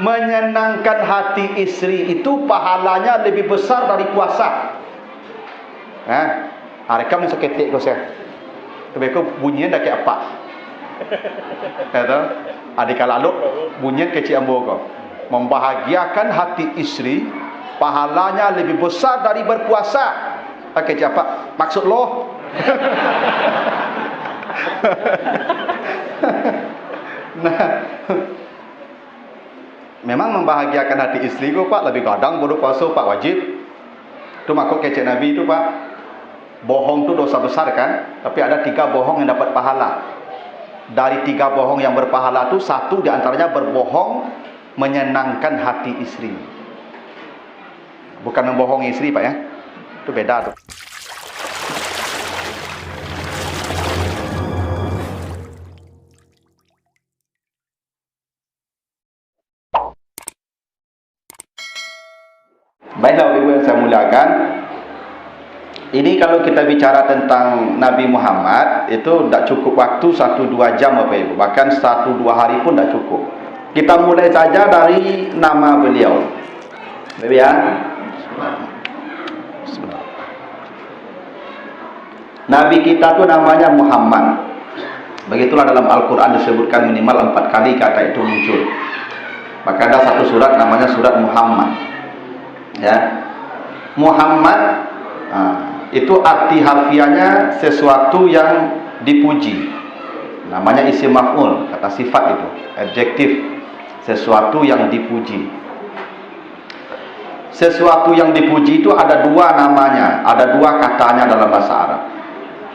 menyenangkan hati istri itu pahalanya lebih besar dari puasa. Rekam ni seketik kau saya. Tapi kau bunyinya dah kayak apa? Kata, adik lalu bunyinya kecil ambo kau. Membahagiakan hati istri pahalanya lebih besar dari berpuasa. Pakai apa? Maksud lo? Nah, memang membahagiakan hati istri kau Pak lebih kadang bodoh puasa Pak wajib. Itu makuk kecek Nabi itu Pak. Bohong itu dosa besar kan? Tapi ada 3 bohong yang dapat pahala. Dari 3 bohong yang berpahala itu 1 diantaranya berbohong menyenangkan hati istri. Bukan membohongi istri Pak ya. Itu beda tuh. Baiklah Ibu yang saya muliakan. Ini kalau kita bicara tentang Nabi Muhammad, itu tidak cukup waktu 1-2 jam Bapak Ibu. Bahkan 1-2 hari pun tidak cukup. Kita mulai saja dari nama beliau. Bapak ya. Nabi kita tu namanya Muhammad. Begitulah dalam Al-Quran disebutkan minimal 4 kali kata itu muncul. Maka ada satu surat namanya surat Muhammad. Ya, Muhammad itu arti harfiahnya sesuatu yang dipuji. Namanya isim maf'ul, kata sifat itu, adjektif, sesuatu yang dipuji. Sesuatu yang dipuji itu ada 2 namanya, ada 2 katanya dalam bahasa Arab.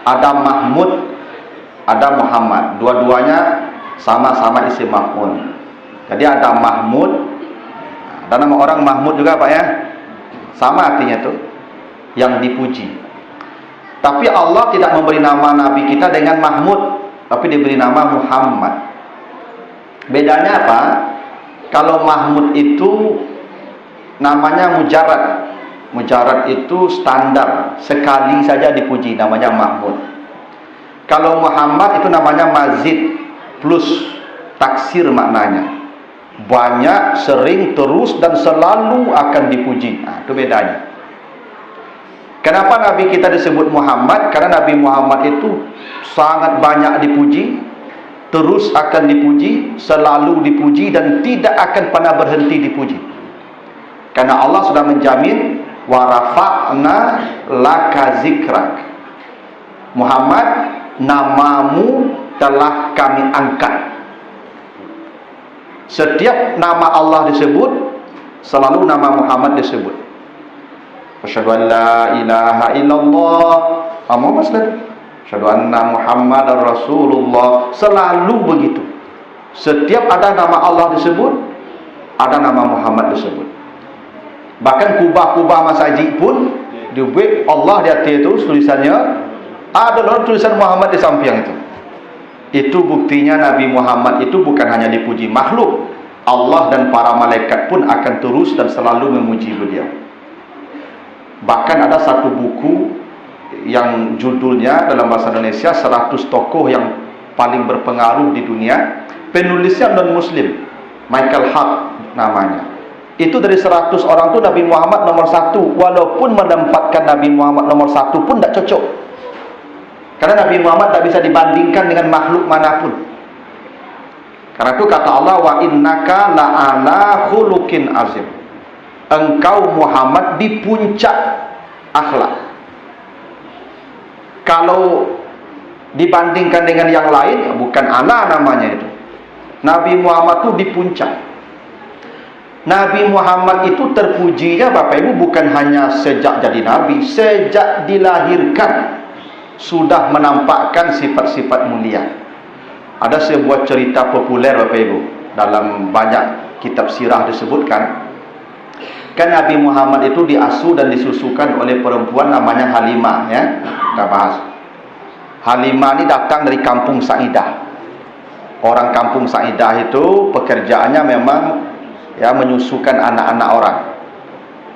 Ada Mahmud, ada Muhammad. Dua-duanya sama-sama isim maf'ul. Jadi ada Mahmud, ada nama orang Mahmud juga Pak ya. Sama artinya tuh, yang dipuji. Tapi Allah tidak memberi nama Nabi kita dengan Mahmud, tapi diberi nama Muhammad. Bedanya apa? Kalau Mahmud itu namanya mujarad. Mujarad itu standar, sekali saja dipuji, namanya Mahmud. Kalau Muhammad itu namanya mazid, plus taksir maknanya. Banyak, sering, terus, dan selalu akan dipuji. Itu bedanya. Kenapa Nabi kita disebut Muhammad? Karena Nabi Muhammad itu sangat banyak dipuji, terus akan dipuji, selalu dipuji, dan tidak akan pernah berhenti dipuji. Karena Allah sudah menjamin, wa rafa'na laka zikrak. Muhammad, namamu telah kami angkat. Setiap nama Allah disebut, selalu nama Muhammad disebut. Asyhadu an la ilaha illallah Muhammad sallallahu. Asyhadu anna Muhammadar Rasulullah. Selalu begitu. Setiap ada nama Allah disebut, ada nama Muhammad disebut. Bahkan kubah-kubah masjid pun dibuat Allah di atas itu tulisannya, ada tulisan Muhammad di samping itu. Itu buktinya Nabi Muhammad itu bukan hanya dipuji makhluk, Allah dan para malaikat pun akan terus dan selalu memuji beliau. Bahkan ada satu buku yang judulnya dalam bahasa Indonesia 100 tokoh yang paling berpengaruh di dunia. Penulisnya non-muslim, Michael Hart namanya. Itu dari 100 orang itu Nabi Muhammad nomor 1. Walaupun menempatkan Nabi Muhammad nomor 1 pun tidak cocok. Karena Nabi Muhammad tak bisa dibandingkan dengan makhluk manapun. Karena itu kata Allah, wa innaka la'ala khuluqin azim. Engkau Muhammad di puncak akhlak. Kalau dibandingkan dengan yang lain, bukan ala namanya itu. Nabi Muhammad itu di puncak. Nabi Muhammad itu terpujinya Bapak Ibu bukan hanya sejak jadi Nabi, sejak dilahirkan sudah menampakkan sifat-sifat mulia. Ada sebuah cerita populer Bapak Ibu, dalam banyak kitab sirah disebutkan. Kan Nabi Muhammad itu diasuh dan disusukan oleh perempuan namanya Halimah ya. Kita bahas. Halimah ini datang dari kampung Sa'idah. Orang kampung Sa'idah itu pekerjaannya memang ya menyusukan anak-anak orang.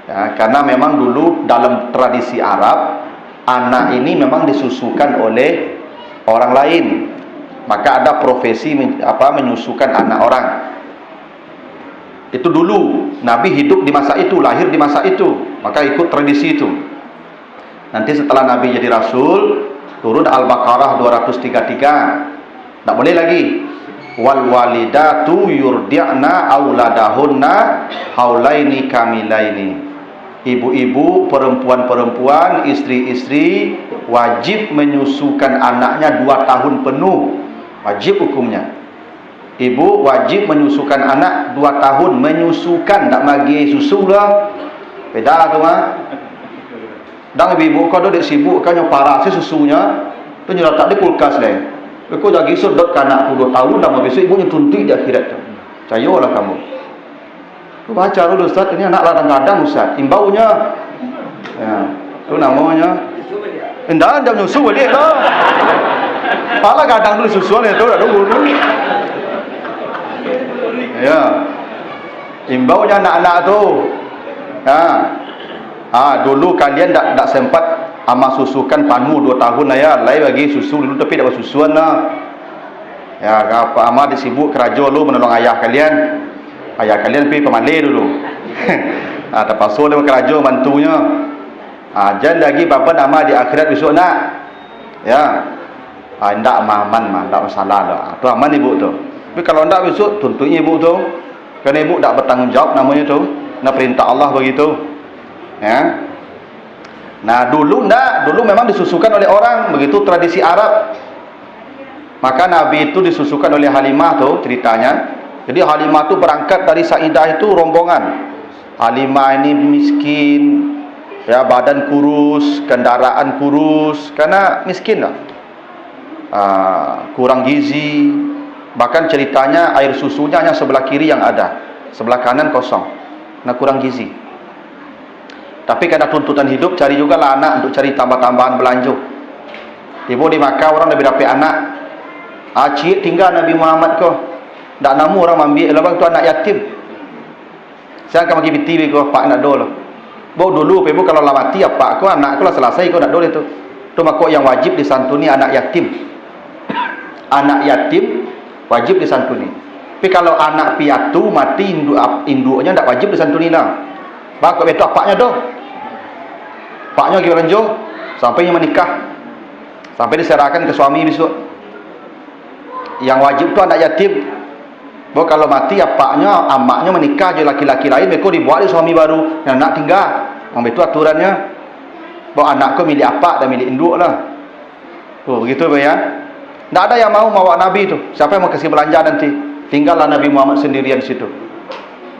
Ya, karena memang dulu dalam tradisi Arab anak ini memang disusukan oleh orang lain. Maka ada profesi menyusukan anak orang. Itu dulu Nabi hidup di masa itu, lahir di masa itu, maka ikut tradisi itu. Nanti setelah Nabi jadi Rasul, turun Al-Baqarah 233. Tak boleh lagi. Wal walidatu yurdi'na auladahunna haulaini kamilaini. Ibu-ibu, perempuan-perempuan, istri-istri wajib menyusukan anaknya 2 tahun penuh. Wajib hukumnya. Ibu wajib menyusukan anak 2 tahun. Menyusukan, tak bagi susu lah. Beda tu mah. Dan ibu kau dah sibuk kan yang parah si susunya. Tu nyuruh tak di kulkas leh. Kau lagi sedot anak tu 2 tahun dah mau besok ibunya tuntik di akhirat tu. Percayalah kamu. Tu baca dulu Ustaz, ini anak ladang-ladang Ustaz. Imbaunya. Ya, tu namanya. Endah jam nyusu balik lah. Pala kadang dulu susuan itu dah dulu. Ya. Imbaunya anak-anak tu. Dulu kalian tak sempat ama susukan panu 2 tahun lah ya. Lain bagi susu dulu tapi tak bersusuan lah. Ya, apa ama disibuk kerja lu menolong ayah kalian. Ayah kalian pergi pemalai dulu. Terpaksa dia kerja bantunya. Jangan lagi bapa nama di akhirat besok nak. Ya. Ndak aman ndak masalah dah. Tu aman ibu tu. Tapi kalau ndak besok tuntutnya ibu tu. Kerana ibu tak bertanggungjawab namanya tu. Nak perintah Allah begitu. Ya. Nah, dulu memang disusukan oleh orang, begitu tradisi Arab. Maka Nabi itu disusukan oleh Halimah tu ceritanya. Jadi Halimah tu berangkat dari Saidah itu rombongan. Halimah ini miskin, ya, badan kurus, kendaraan kurus, karena miskin lah. Kurang gizi. Bahkan ceritanya air susunya hanya sebelah kiri yang ada, sebelah kanan kosong. Nah, kurang gizi. Tapi karena tuntutan hidup, cari juga lah anak untuk cari tambah-tambahan belanja. Ibu di Makkah orang lebih dapat anak. Cik tinggal Nabi Muhammad kau. Tak nama orang ambil lah bang tu anak yatim. Saya akan bagi piti kau pak nak dol. Bawa dulu ibu kalau lah mati apa kau anak kau lah selesai kau nak dol itu. Tu makok yang wajib disantuni anak yatim. Anak yatim wajib disantuni. Tapi kalau anak piatu mati induknya tak wajib disantuni lah. Bang kau betul apaknya doh. Paknya pergi ranjau sampai menikah. Sampai diserahkan ke suami besok. Yang wajib tu anak yatim. Bahawa kalau mati apaknya, amaknya menikah je laki-laki lain, mereka dibuat di suami baru yang nak tinggal. Itu aturannya. Bahawa anak kau milik apak dan milik induk lah. Begitu ya. Tak ada yang mau bawa Nabi tu. Siapa yang mau kasih belanja nanti? Tinggallah Nabi Muhammad sendirian di situ.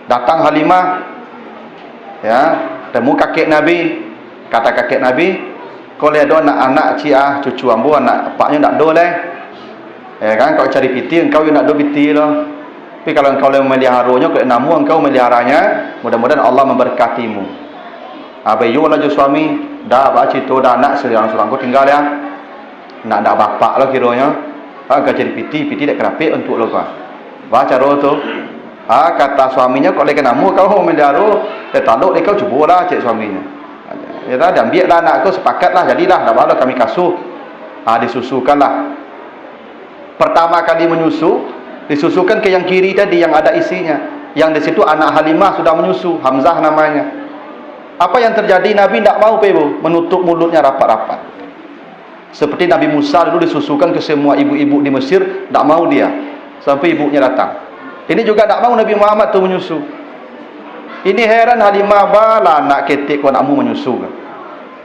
Datang Halimah, ya, temu kakek Nabi. Kata kakek Nabi, kau lihat do anak cucu ambu anak apaknya tak do leh. Ya kan, kau cari piti, engkau yang nak do piti lah. Tapi kalau engkau memeliharanya, kalau namu engkau meliharanya, mudah-mudahan Allah memberkatimu. Abayu lah jo suami, dah baca itu dah anak seorang kau tinggal ya. Nak dah bapak lah kiranya. Kau cari piti tak kerapik untuk lo kau. Baca roh tu. Kata suaminya kau lagi namu kau melihara, taluk dia kau cubalah cek suaminya. Ya dah, dan biarlah anak kau sepakatlah, jadilah, dah baru kami kasuh. Disusukanlah. Pertama kali menyusu, disusukan ke yang kiri tadi yang ada isinya. Yang di situ anak Halimah sudah menyusu, Hamzah namanya. Apa yang terjadi? Nabi tidak mau menutup mulutnya rapat-rapat. Seperti Nabi Musa dulu disusukan ke semua ibu-ibu di Mesir, tidak mau dia. Sampai ibunya datang. Ini juga tidak mau Nabi Muhammad tu menyusu. Ini heran Halimah bala anak ketik kau nak mu menyusu.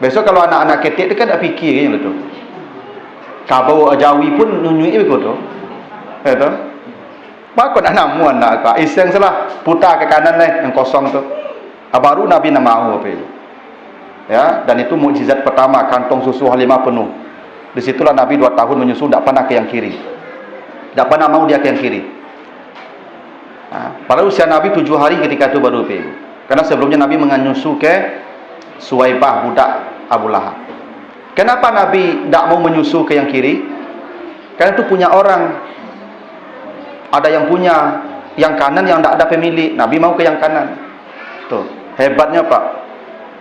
Besok kalau anak-anak ketik tu kan tak fikir kan tu. Kabau Jawi pun nunjuk ikut tu. Tu. Maka nak namu anak kau. Iseng salah putar ke kanan yang kosong tu. Baru Nabi nak mahu apa itu. Ya, dan itu mukjizat pertama, kantong susu Halimah penuh. Di situlah Nabi 2 tahun menyusu, tak pernah ke yang kiri. Tak pernah mau dia ke yang kiri. Pada usia Nabi 7 hari ketika itu baru pergi. Karena sebelumnya Nabi menyusu ke Suwaibah budak Abu Lahab. Kenapa Nabi tak mau menyusu ke yang kiri? Karena itu punya orang. Ada yang punya yang kanan yang tak ada pemilik. Nabi mau ke yang kanan. Tuh, hebatnya Pak.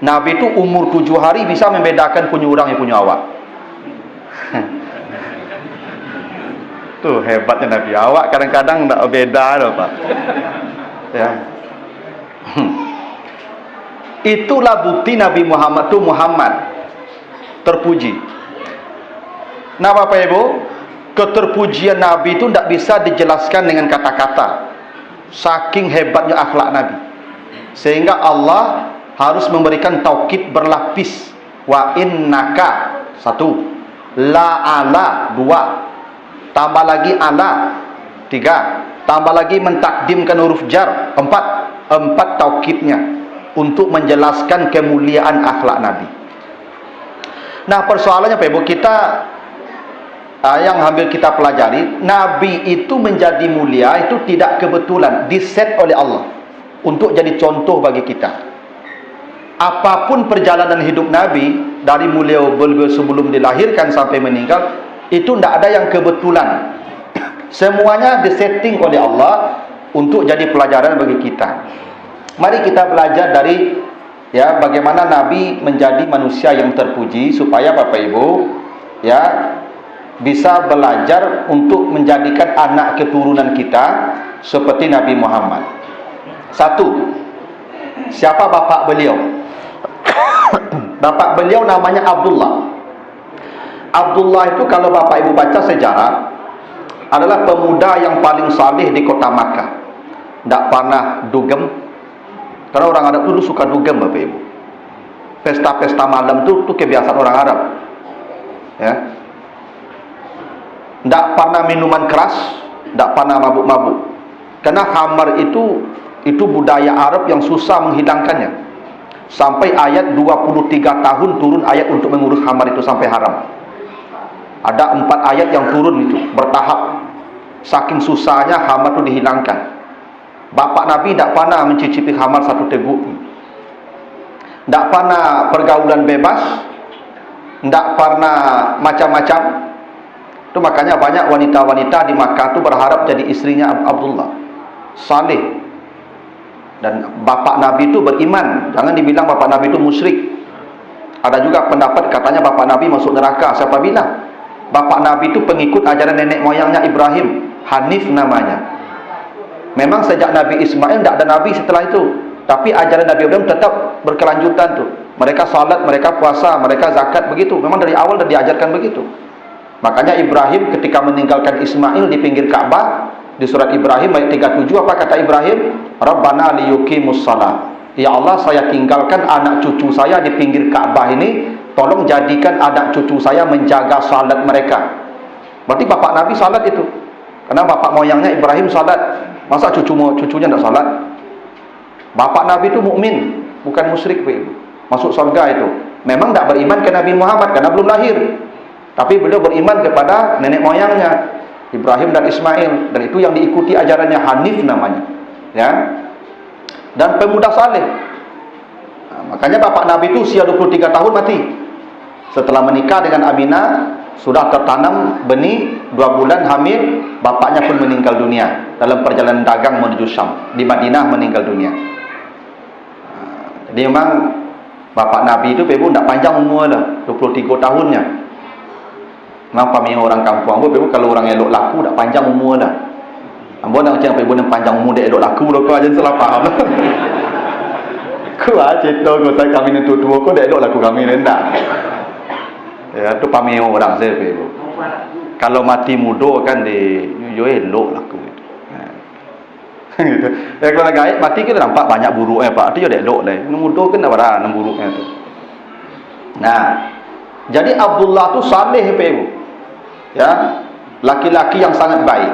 Nabi itu umur 7 hari bisa membedakan punya orang yang punya awak. Tuh hebatnya Nabi. Awak kadang-kadang tak beda loh Pak. Ya. Itulah bukti Nabi Muhammad itu Muhammad terpuji. Nah Bapak Ibu, keterpujian Nabi itu tidak bisa dijelaskan dengan kata-kata. Saking hebatnya akhlak Nabi, sehingga Allah harus memberikan taukid berlapis. Wa innaka, satu, la ala, dua, tambah lagi ala, tiga, tambah lagi mentakdimkan huruf jar, empat taukidnya untuk menjelaskan kemuliaan akhlak Nabi. Nah persoalannya Pak Ibu, kita yang hampir kita pelajari, Nabi itu menjadi mulia itu tidak kebetulan, diset oleh Allah untuk jadi contoh bagi kita. Apapun perjalanan hidup Nabi, dari mulia beliau sebelum dilahirkan sampai meninggal, itu tidak ada yang kebetulan. Semuanya disetting oleh Allah untuk jadi pelajaran bagi kita. Mari kita belajar dari bagaimana Nabi menjadi manusia yang terpuji, supaya Bapak Ibu bisa belajar untuk menjadikan anak keturunan kita seperti Nabi Muhammad. Satu, siapa bapak beliau? Bapak beliau namanya Abdullah. Abdullah itu kalau Bapak Ibu baca sejarah, adalah pemuda yang paling saleh di kota Makkah. Tidak pernah dugem. Karena orang Arab dulu suka dugem Bapak Ibu. Pesta-pesta malam itu kebiasaan orang Arab. Ya. Tidak pernah minuman keras, tidak pernah mabuk-mabuk. Karena khamar itu budaya Arab yang susah menghilangkannya. Sampai ayat 23 tahun turun ayat untuk mengurus khamar itu sampai haram. Ada 4 ayat yang turun itu bertahap. Saking susahnya khamar itu dihilangkan. Bapak Nabi tidak pernah mencicipi khamar satu teguk. Tidak pernah pergaulan bebas, tidak pernah macam-macam. Itu makanya banyak wanita-wanita di Makkah itu berharap jadi istrinya Abdullah. Saleh. Dan bapak Nabi itu beriman. Jangan dibilang bapak Nabi itu musyrik. Ada juga pendapat katanya bapak Nabi masuk neraka. Siapa bilang? Bapak Nabi itu pengikut ajaran nenek moyangnya Ibrahim. Hanif namanya. Memang sejak Nabi Ismail tidak ada Nabi setelah itu. Tapi ajaran Nabi Ibrahim tetap berkelanjutan tuh. Mereka salat, mereka puasa, mereka zakat, begitu. Memang dari awal sudah diajarkan begitu. Makanya Ibrahim ketika meninggalkan Ismail di pinggir Ka'bah, di surat Ibrahim ayat 37, apa kata Ibrahim? Rabbana liyuqimus shalah. Ya Allah, saya tinggalkan anak cucu saya di pinggir Ka'bah ini, tolong jadikan anak cucu saya menjaga salat mereka. Berarti bapak Nabi salat itu. Karena bapak moyangnya Ibrahim salat. Masa cucunya tidak salat? Bapak Nabi itu mukmin, bukan musyrik, masuk surga itu. Memang tidak beriman ke Nabi Muhammad karena belum lahir. Tapi beliau beriman kepada nenek moyangnya Ibrahim dan Ismail, dan itu yang diikuti ajarannya, Hanif namanya. Ya. Dan pemuda saleh. Nah, makanya bapak Nabi itu usia 23 tahun mati. Setelah menikah dengan Aminah, sudah tertanam benih, 2 bulan hamil, bapaknya pun meninggal dunia dalam perjalanan dagang menuju Syam. Di Madinah meninggal dunia. Jadi memang bapak Nabi itu Ibu tidak panjang umur lah, 23 tahunnya. Memang paming orang kampung Ibu, kalau orang elok laku tidak panjang umur lah. Ambo nak macam Ibu yang panjang umur dia elok laku lah, kau aja salah faham. Kau aja tahu kau saya kami nentu tua kau dia elok laku kami rendah. Ya, tu paming orang saya Ibu. Kalau mati muda kan di yo elok laku itu. Gitu. Ya kalau gaib mati kita nampak banyak buruknya Pak. Itu dia elok lah. Muda kan ada barang buruknya tu. Nah, jadi Abdullah tu saleh Ibu. Ya, laki-laki yang sangat baik.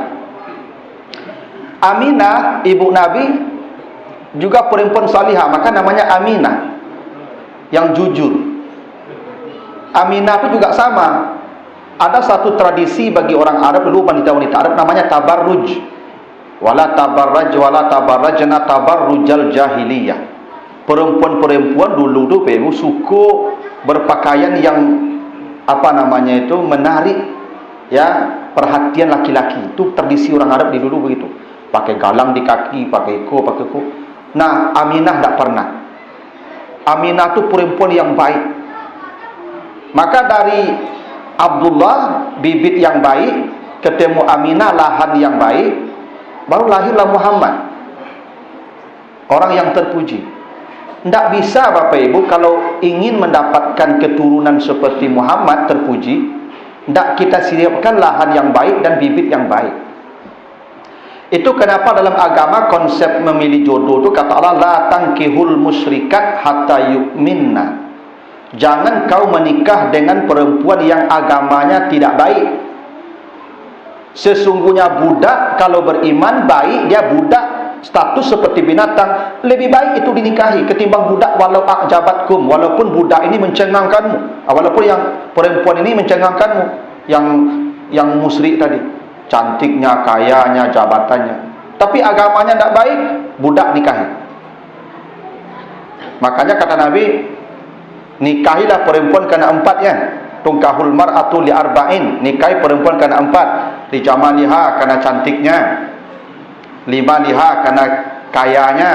Aminah ibu Nabi juga perempuan salihah, maka namanya Aminah, yang jujur. Aminah itu juga sama. Ada satu tradisi bagi orang Arab dulu, wanita-wanita Arab, namanya tabarruj. Wala tabarrajna tabarrujal jahiliyah. Perempuan-perempuan dulu tu suka berpakaian yang menarik perhatian laki-laki. Itu tradisi orang Arab di dulu begitu. Pakai galang di kaki, pakai ko. Nah, Aminah tak pernah. Aminah tu perempuan yang baik. Maka dari Abdullah, bibit yang baik, ketemu Aminah, lahan yang baik, baru lahirlah Muhammad, orang yang terpuji. Tidak bisa Bapak Ibu, kalau ingin mendapatkan keturunan seperti Muhammad terpuji, tidak kita siapkan lahan yang baik dan bibit yang baik. Itu kenapa dalam agama konsep memilih jodoh itu kata Allah, la tankihul musyrikat hatta yu'minna. Jangan kau menikah dengan perempuan yang agamanya tidak baik. Sesungguhnya budak kalau beriman baik, dia budak status seperti binatang, lebih baik itu dinikahi ketimbang budak walau akjabatkum, walaupun budak ini mencengangkanmu, walaupun yang perempuan ini mencengangkanmu, yang musyrik tadi, cantiknya, kayanya, jabatannya, tapi agamanya tidak baik, budak nikahi. Makanya kata Nabi, nikahilah perempuan karena 4 ya. Tungkahul mar'atu li arba'in, nikahi perempuan karena 4. Li jamaliha karena cantiknya, lima liha karena kayanya,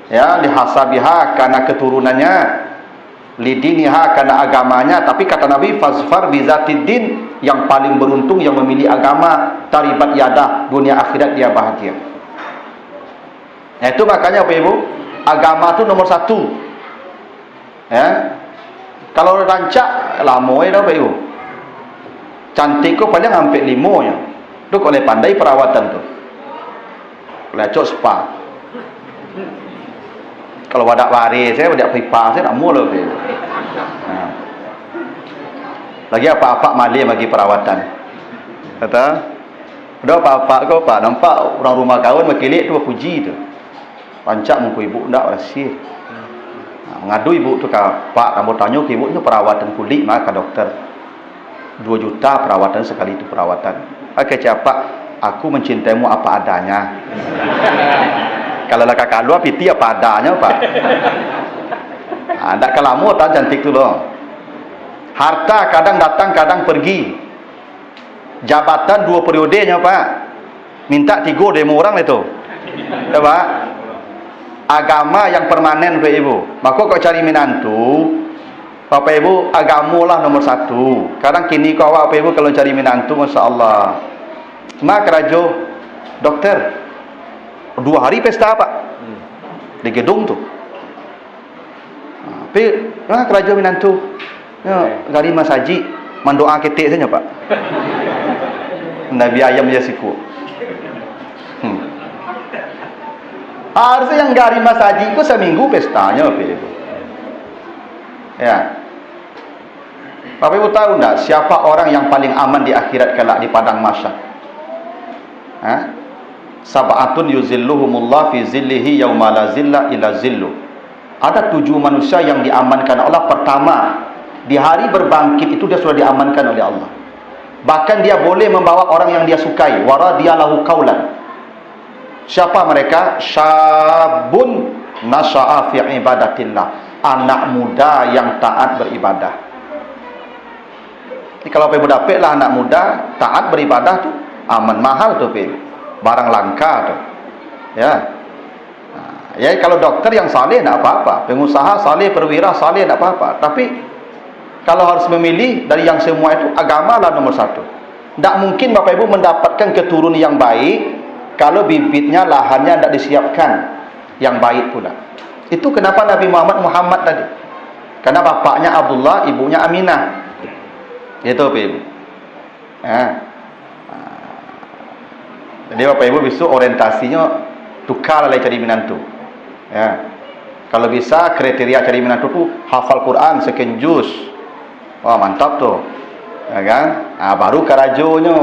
ya, lihasabiha karena keturunannya, lidiniha karena agamanya. Tapi kata Nabi, fazfar bizatiddin, yang paling beruntung yang memilih agama, taribat yadah, dunia akhirat dia bahagia. Itu makanya Bapak Ibu, agama itu nomor 1 ya. Kalau rancak lama ya Bapak Ibu, cantik kok paling hampir 5 ya. Itu kalau pandai perawatan tuh, lecok spa. Kalau wadak waris saya, wadak pipa saya tak mau loh. Lagi apa-apa malam bagi perawatan. Kata, udah apa-apa kau pak, nampak orang rumah kawan makilik tu puji tu. Pancak muka ibu ndak rasih. Ngadu ibu tu ka pak, kamu tanya ke ibu tu perawatan kulit maka dokter 2 juta perawatan sekali itu perawatan. Oke siapa? Aku mencintaimu apa adanya. Kalau lah kakak lu piti apa adanya pak. Ndak kalamu tak cantik tu loh. Harta kadang datang kadang pergi. Jabatan 2 periodenya pak. Minta 3 demo orang itu. Ya pak. Agama yang permanen Bapak Ibu. Maka kau cari minantu, Bapak Ibu, agamulah nomor 1. Kadang kini kau Bapak Ibu kalau cari minantu, masya Allah. Mak rajo, dokter, 2 hari pesta pak di gedung tu. Tapi rajo minantu, gari masaji, mandoa ketik saja pak. Nabi ayam dia siku. Harusnya yang gari masaji itu seminggu pestanya Bapak Ibu. Ya. Bapak Ibu tahu enggak siapa orang yang paling aman di akhirat kelak di padang mahsyar? Sab'atun yuzilluhumullah fi zillihi yauma la zilla illa zillu. Ada 7 manusia yang diamankan Allah. Pertama, di hari berbangkit itu dia sudah diamankan oleh Allah. Bahkan dia boleh membawa orang yang dia sukai. Waradiyalahu qaulan. Siapa mereka? Syabun nasha'a fi ibadatillah. Anak muda yang taat beribadah. Jadi kalau Bapak Ibu dapatlah anak muda taat beribadah tu aman, mahal tu barang langka tu ya. Ya kalau dokter yang saleh tak apa-apa, pengusaha saleh, perwira saleh tak apa-apa. Tapi kalau harus memilih dari yang semua itu, agama lah nomor 1. Tak mungkin Bapak Ibu mendapatkan keturunan yang baik kalau bibitnya, lahannya tidak disiapkan yang baik pula. Itu kenapa Nabi Muhammad tadi, karena bapaknya Abdullah, ibunya Aminah. Itu Bapak Ibu ya. Jadi Bapak Ibu besok orientasinya tukar lah cari minantu ya. Kalau bisa kriteria cari minantu tu hafal Quran sekian juz. Wah mantap tuh ya kan. Baru karajonya.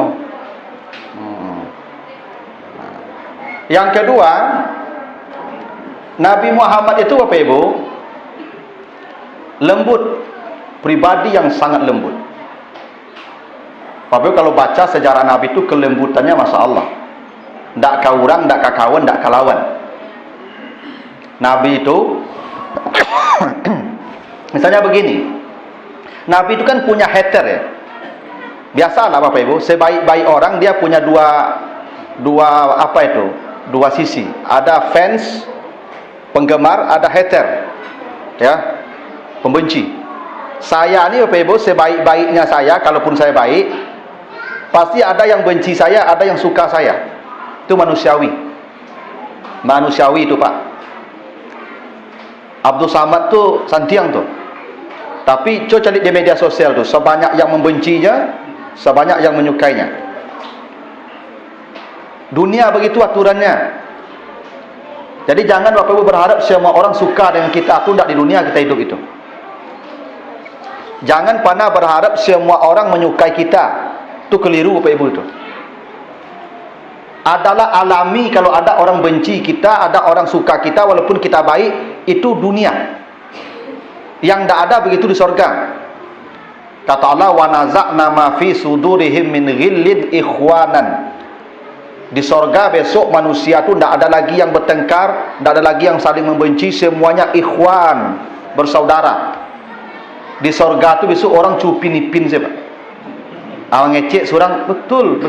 Yang kedua, Nabi Muhammad itu Bapak Ibu lembut, pribadi yang sangat lembut. Bapak Ibu kalau baca sejarah Nabi itu kelembutannya masya Allah. Tak kaurang, tak kakawan, tak kalawan. Nabi itu misalnya begini, Nabi itu kan punya hater ya. Biasalah Bapak Ibu, sebaik-baik orang dia punya dua apa itu? 2 sisi. Ada fans, penggemar, ada hater. Ya. Pembenci. Saya ni Bapak Ibu, sebaik-baiknya saya, kalaupun saya baik, pasti ada yang benci saya, ada yang suka saya. Itu manusiawi. Manusiawi itu Pak. Abdul Samad tu santiang tu. Tapi coba cari di media sosial tu, sebanyak yang membencinya, sebanyak yang menyukainya. Dunia begitu aturannya. Jadi jangan Bapak Ibu berharap semua orang suka dengan kita. Aku tidak di dunia kita hidup itu. Jangan pernah berharap semua orang menyukai kita. Itu keliru Bapak Ibu itu. Adalah alami kalau ada orang benci kita, ada orang suka kita walaupun kita baik, itu dunia. Yang tidak ada begitu di sorga. Kata Allah, wa naza'na ma fi sudurihim min ghillin ikhwanan. Di sorga besok manusia tu tidak ada lagi yang bertengkar, tidak ada lagi yang saling membenci, semuanya ikhwan, bersaudara. Di sorga tu besok orang cupin-ipin siapa? Awang ngecek surang betul.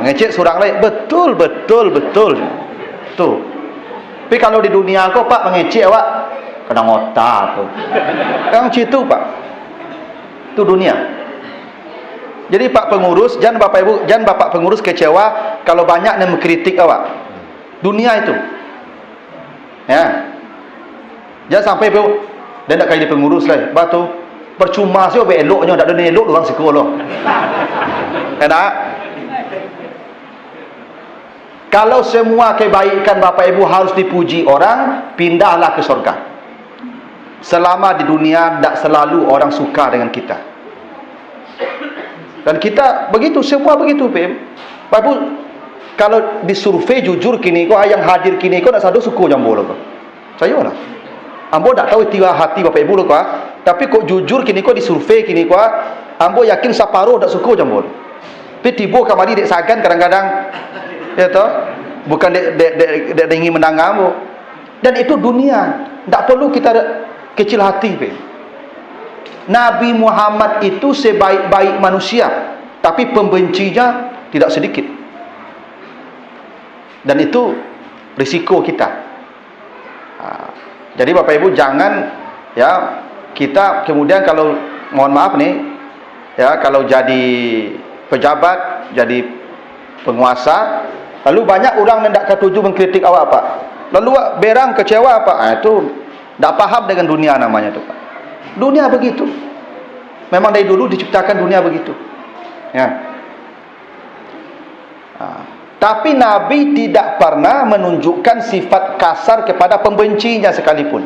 Ngecek surang lain betul. Tu. Tapi kalau di dunia kau Pak mengecek awak kena ngotak tu. Yang situ Pak. Itu dunia. Jadi Pak pengurus, jangan Bapak pengurus kecewa kalau banyak yang mengkritik awak. Dunia itu. Ya. Jangan sampai dia nak kaya pengurus lah. Batu percuma sih eloknya tak ada elok orang sekolah. Enak. Kalau semua kebaikan Bapak Ibu harus dipuji orang, pindahlah ke surga. Selama di dunia tak selalu orang suka dengan kita. Dan kita begitu, semua begitu Bapak Ibu. Kalau disurvei jujur kini kau yang hadir kini kau nak sadu suku jambo lo kau. Saya lah. Ambo tak tahu tiwa hati Bapak Ibu lo kau. Tapi kok jujur kini kau disurvei kini kau, ambo yakin separuh tak suku jambo. Tapi tibo kamari dek sagan kadang-kadang ya toh, bukan dek ingin menang ambo. Dan itu dunia. Tak perlu kita kecil hati Nabi Muhammad itu sebaik-baik manusia, tapi pembencinya tidak sedikit. Dan itu risiko kita. Jadi Bapak Ibu jangan ya kita kemudian kalau mohon maaf nih ya kalau jadi pejabat, jadi penguasa, lalu banyak orang yang tidak ketuju mengkritik awak Pak. Lalu berang kecewa Pak. Itu tidak paham dengan dunia namanya itu Pak. Dunia begitu. Memang dari dulu diciptakan dunia begitu. Ya. Tapi Nabi tidak pernah menunjukkan sifat kasar kepada pembencinya sekalipun.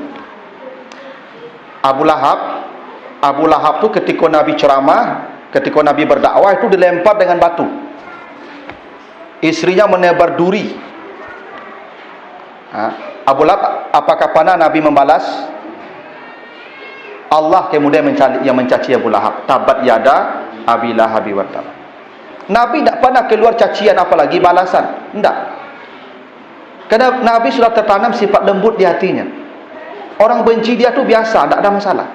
Abu Lahab tu ketika Nabi ceramah, ketika Nabi berdakwah itu dilempar dengan batu. Istrinya menebar duri. Abu Lahab, apakah pernah Nabi membalas? Allah kemudian mencaci Abu Lahab. Tabat yada Abi Lahab wa tab. Nabi tak pernah keluar cacian apalagi balasan. Tidak. Kerana Nabi sudah tertanam sifat lembut di hatinya. Orang benci dia tu biasa, tak ada masalah.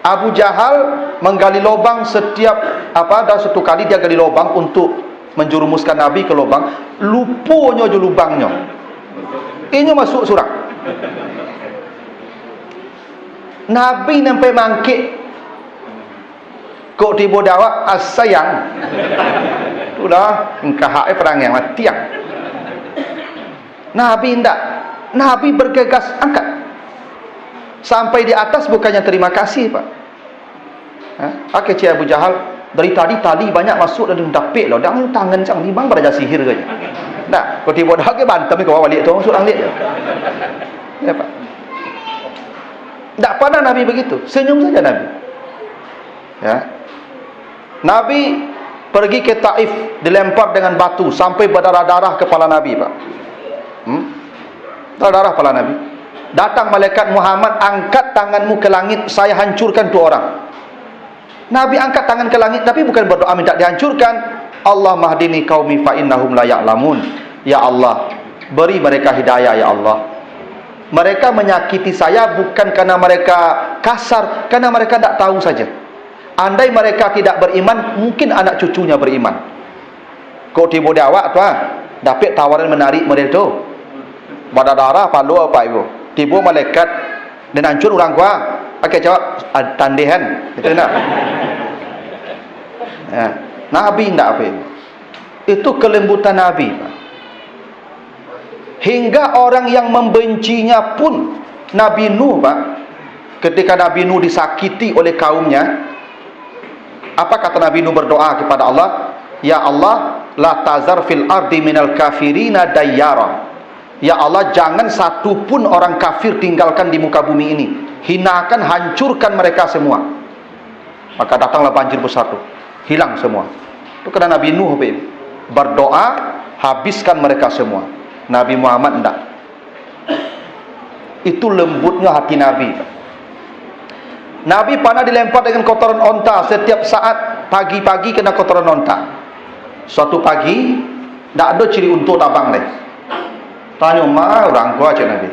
Abu Jahal menggali lubang dan satu kali dia gali lubang untuk menjurumuskan Nabi ke lubang, lupanya je lubangnya. Ini masuk surang. Nabi sampai mangkit kok tiba dawak sayang itulah engkau perang yang mati yang Nabi tidak. Nabi bergegas angkat sampai di atas, bukannya terima kasih Pak. Kecil Abu Jahal dari tadi banyak masuk dan dapik lah dan tangan sang ni bang beraja sihir ke tak kau tiba dawak ke bantam ke bawah balik tu masuk lang dia ya Pak. Tak pernah Nabi begitu. Senyum saja Nabi. Ya. Nabi pergi ke Taif, dilempar dengan batu sampai berdarah-darah kepala Nabi Pak. Darah kepala Nabi. Datang malaikat Muhammad, angkat tanganmu ke langit, saya hancurkan tu orang. Nabi angkat tangan ke langit tapi bukan berdoa minta dihancurkan. Allah mahdini qaumi fa innahum la ya'lamun. Ya Allah, beri mereka hidayah ya Allah. Mereka menyakiti saya bukan karena mereka kasar, karena mereka tidak tahu saja. Andai mereka tidak beriman, mungkin anak cucunya beriman. Kok tiba dia awak tu dapat tawaran menarik mereka tu. Pada darah palu apa ibu? Tiba malaikat dan hancur orang gua. Pakai jawab tandihan. Itu nak. Ya. Nabi tidak apa itu. Itu kelembutan Nabi. Hingga orang yang membencinya pun, Nabi Nuh, Pak, ketika Nabi Nuh disakiti oleh kaumnya, apa kata Nabi Nuh berdoa kepada Allah? Ya Allah, la tazar fil ardi minal kafirina dayyara. Ya Allah, jangan satu pun orang kafir tinggalkan di muka bumi ini. Hinakan, hancurkan mereka semua. Maka datanglah banjir besar itu, hilang semua. Itu karena Nabi Nuh berdoa, habiskan mereka semua. Nabi Muhammad enggak. Itu lembutnya hati Nabi. Nabi pernah dilempar dengan kotoran onta. Setiap saat pagi-pagi kena kotoran onta. Suatu pagi tidak ada ciri unta tabang leh. Tanya mah orang gua aja Nabi.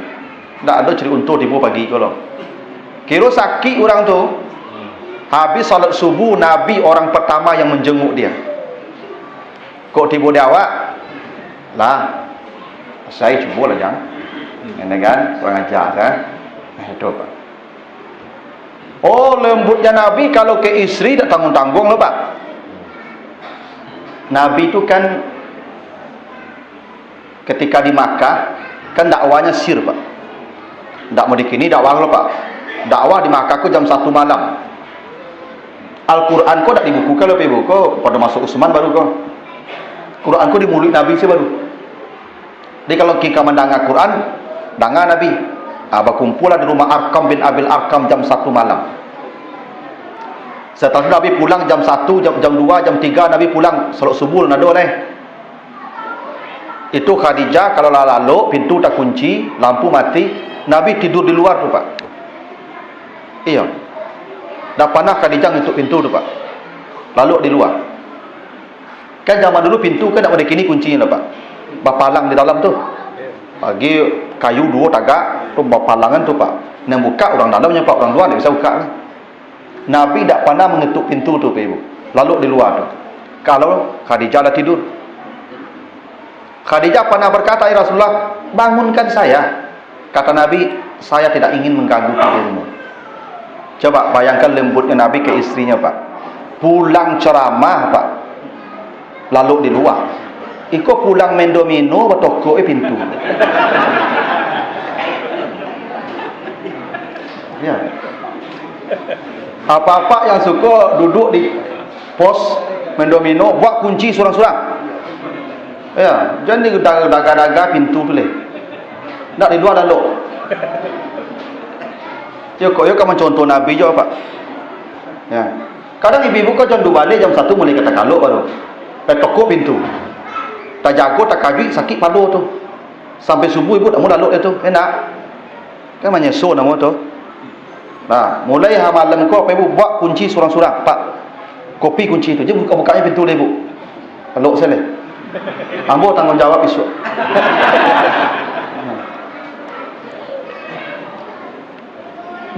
Tak ada ciri unta tiba pagi kalau. Kira sakit orang tu. Habis salat subuh, Nabi orang pertama yang menjenguk dia. Kok tiba dia awak? Lah, saya cuba lah jangan. Ini kan kurang ajar kan? Itu Pak. Oh, lembutnya Nabi kalau ke istri tak tanggung-tanggung loh Pak. Nabi itu kan ketika di Makkah kan dakwanya sir Pak. Tak mau dikini dakwah loh Pak. Dakwah di Makkah ku jam 1 malam. Al-Quran ku tak dibukukan loh Ibu. Kau pada masuk Utsman baru kau. Quran ku di mulut Nabi sih baru. Jadi kalau kita mendengar Quran, dengar Nabi. Berkumpullah di rumah Arqam bin Abil Arqam jam 1 malam. Setelah Nabi pulang jam 1, jam 2, jam 3 Nabi pulang salat subuh nado leh. Itu Khadijah kalau lalu pintu tak kunci, lampu mati, Nabi tidur di luar tu Pak. Iya. Dah pernah Khadijah nutup pintu tu Pak. Lalu di luar. Kan zaman dulu pintu kan tak ada kini kuncinya lah Pak. Bapalang di dalam tu. Bagi kayu 2 tagak tu bapalangan tu Pak. Yang buka orang dalamnya Pak, orang luar tak bisa buka lah. Nabi tak pernah mengetuk pintu tu Pak Ibu. Lalu di luar tu. Kalau Khadijah dah tidur. Khadijah pernah berkata, ya Rasulullah, bangunkan saya. Kata Nabi, saya tidak ingin mengganggu tidurmu. Coba bayangkan lembutnya Nabi ke istrinya Pak. Pulang ceramah Pak, lalu di luar. Iko pulang main domino bertoko pintu. Ya. Apa-apa yang suka duduk di pos main domino, buat kunci surang-surang. Ya, jangan daga-daga pintu tu leh. Nak di luar lalu. Ya kok kamu contoh Nabi je Pak. Ya. Kadang ibu-ibu kau jam 2 balik jam 1 mulai kata kalau baru. Toko pintu. Tak jago tak kaki sakit palu tu. Sampai subuh ibu tak mau lalu itu. Enak. Kan menyesu nama tu. Nah, mulai malam kau apa ibu buat kunci surang-surang, Pak. Kopi kunci tu. Je buka-bukanya pintu le ibu. Lalu saya. Ambo tanggung jawab esok.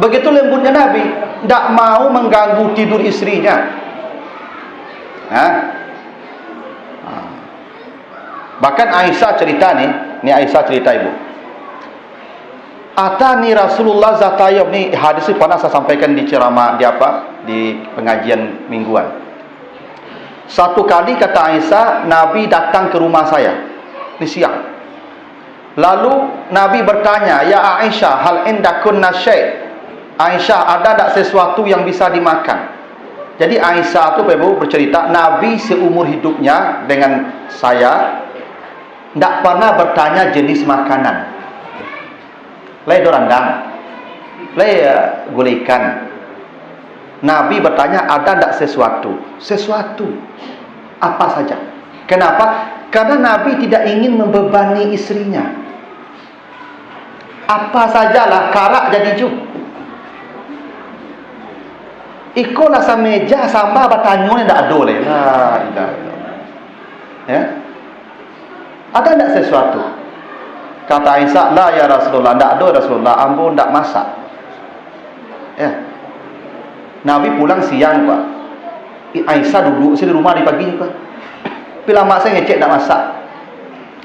Begitu lembutnya Nabi, tidak mau mengganggu tidur istrinya. Bahkan Aisyah cerita ni Aisyah cerita ibu. Atani Rasulullah zatayab ni hadis ini pernah saya sampaikan di ceramah di pengajian mingguan. Satu kali kata Aisyah, Nabi datang ke rumah saya di siang. Lalu Nabi bertanya, ya Aisyah, hal indakunna syai'? Aisyah, ada tak sesuatu yang bisa dimakan? Jadi Aisyah tu Ibu bercerita, Nabi seumur hidupnya dengan saya tidak pernah bertanya jenis makanan. Lai dorandang, lai gulai ikan. Nabi bertanya, ada tak sesuatu? Sesuatu. Apa saja? Kenapa? Karena Nabi tidak ingin membebani istrinya. Apa sajalah, karak jadi juk. Iko nasa meja sambal batanyo ni tak ada leh. Ya. Ada tak sesuatu? Kata Aisyah, la ya Rasulullah, tak ada Rasulullah, ambo tak masak. Ya. Nabi pulang siang Pak. Aisyah duduk di rumah di pagi Pak. Bila mak saya ngecek tak masak.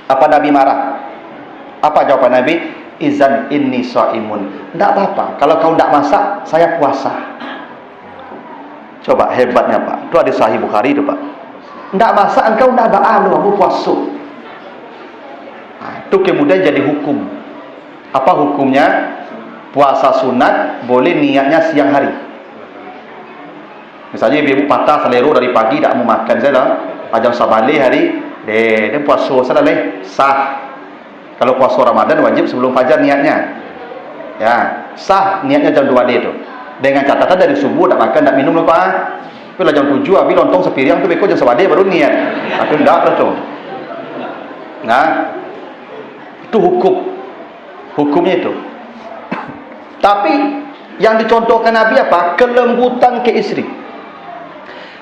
Apa Nabi marah? Apa jawaban Nabi? Izan inni shaimun. Tak apa-apa. Kalau kau tak masak, saya puasa. Coba hebatnya Pak. Itu ada Sahih Bukhari itu Pak. Tak masak engkau tak ada alu, aku puasa. Itu Itu kemudian jadi hukum. Apa hukumnya? Puasa sunat boleh niatnya siang hari. Misalnya ibu patah selero dari pagi tak mau makan saya dah. Ajam sabale hari dia puasa salah sah. Kalau puasa Ramadan wajib sebelum fajar niatnya. Ya, sah niatnya jam 2 itu. Dengan catatan dari subuh tak makan tak minum lupa. Tapi jam 7 habis lontong sepiring tu beko jam 11 baru niat. Tapi enggak lah tu. Nah, itu hukumnya itu. Tapi yang dicontohkan Nabi apa? Kelembutan ke istri.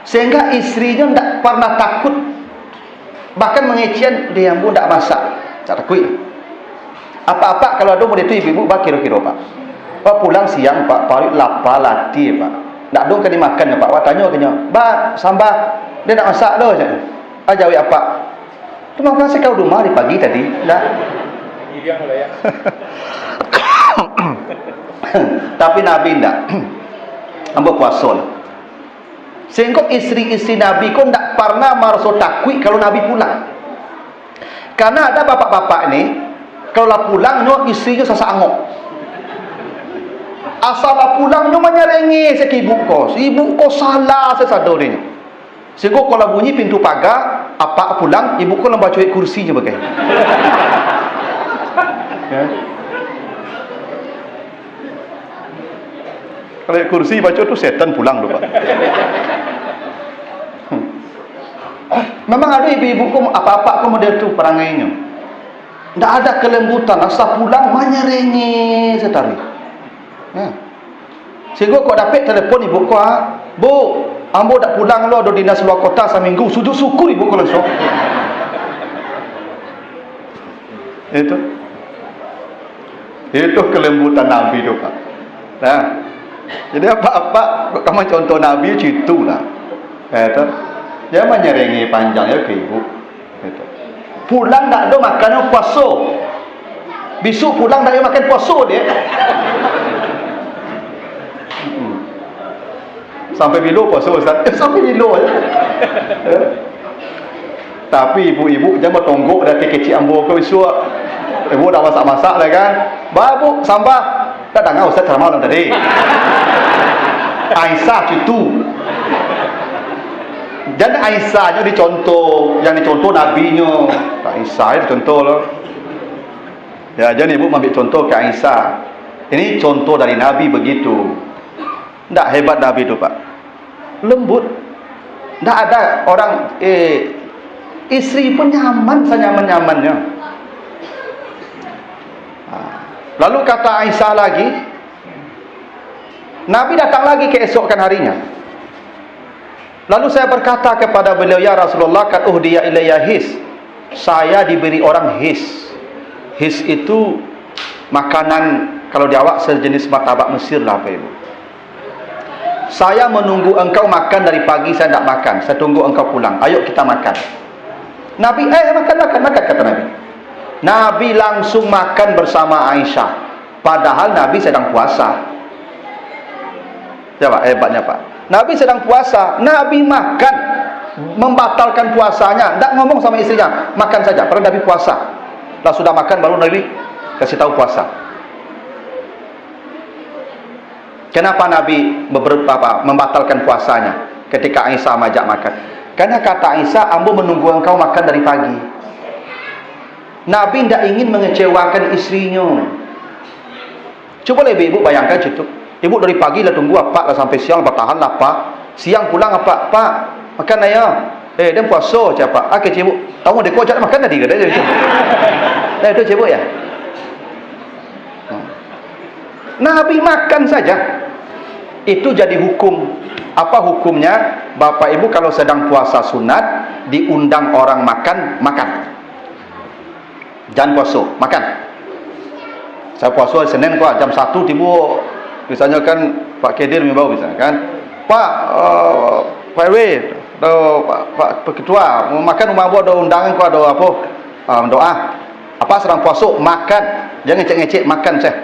Sehingga istrinya tidak pernah takut, bahkan mengecian dia pun tidak masak, tak takut. Apa-apa kalau ada murid itu ibu kira-kira pak. Pak pulang siang pak, parit lapar latih pak. Tak dong kena makan pak. Wah tanya kena, "Ba, sambal dia nak masak dah." Ajawi apa? Terima kasih kau rumah di pagi tadi. Dah. Tapi Nabi tidak. Ambo puasa. Sehingga istri-istri Nabi pun tidak pernah merasa takut kalau Nabi pulang. Karena ada bapak-bapak ni, kalau pulang istrinya sasak angok. Asal pulang menyerengi ibu ko salah sesadorinya. Sehingga kalau bunyi pintu pagar, apa pulang ibu ko lembaca kursinya bagai. Ya. Kalau kursi baca tu setan pulang lupa. Memang ada ibu-ibu apa-apa model tu perangainya. Tak ada kelembutan, asal pulang menyerengi setari. Ya. Sehingga kau dapat telefon ibu kau, "Bu, ambo dak pulang lo do dinas luar kota seminggu." Sujud syukur ibu kau langsung. Itu kelembutan Nabi tu Pak. Nah, jadi apa-apa kamu contoh Nabi itu lah. Itu dia menyerengi panjangnya ke ibu. Itu. Pulang tak ada makan puasa. Besok pulang tak ada makan puasa dia. Sampai bilo puasa Ustaz. Sampai bilo aja. Tapi ibu-ibu jangan bertonggok dari kecil ambo ke besok. Ibu dah masak-masak lah kan. Babu sambal. Tak dengar Ustaz ceramah malam tadi. Aisyah itu. Dan Aisyah yang dicontoh nabinya. Aisyah dicontoh lah. Ya, jadi ibu ambil contoh ke Aisyah. Ini contoh dari Nabi begitu. Tak hebat Nabi itu Pak. Lembut. Tak ada orang istri pun nyaman senyaman-nyamannya. Lalu kata Aisyah lagi, Nabi datang lagi keesokan harinya. Lalu saya berkata kepada beliau, "Ya Rasulullah, kad uhdiya ilayya his." Saya diberi orang his. His itu makanan kalau di awak sejenis martabak Mesir lah Pak Ibu. Saya menunggu engkau makan dari pagi, saya tidak makan. Saya tunggu engkau pulang. Ayo kita makan. Nabi, makan kata Nabi. Nabi langsung makan bersama Aisyah. Padahal Nabi sedang puasa. Coba hebatnya Pak. Nabi sedang puasa. Nabi makan, membatalkan puasanya. Tak ngomong sama istrinya, makan saja. Padahal Nabi puasa. Lah sudah makan baru Nabi kasih tahu puasa. Kenapa Nabi membatalkan puasanya ketika Aisyah majak makan? Karena kata Aisyah, "Ambo menunggu engkau makan dari pagi." Nabi tidak ingin mengecewakan istrinya. Coba ibu bayangkan situ. Ibu dari pagi lah tunggu apa lah sampai siang bertahan lah Pak. Siang pulang apa? "Pak, makan ayah." Dia puasa siapa? Ke cibuk. Tahu dia kau cakap makan tadi ke dia? Itu cibuk ya. Nabi makan saja. Itu jadi hukum. Apa hukumnya? Bapak Ibu kalau sedang puasa sunat diundang orang makan. Jangan puasa, makan. Saya puasa Senin kok jam 1 tiba misalnya kan Pak Kedir membawa misalnya kan. Pak RW atau Pak Ketua mau makan rumah ada undangan kok ada apa? Doa. Apa sedang puasa makan. Jangan ngecek-ngecek makan saya.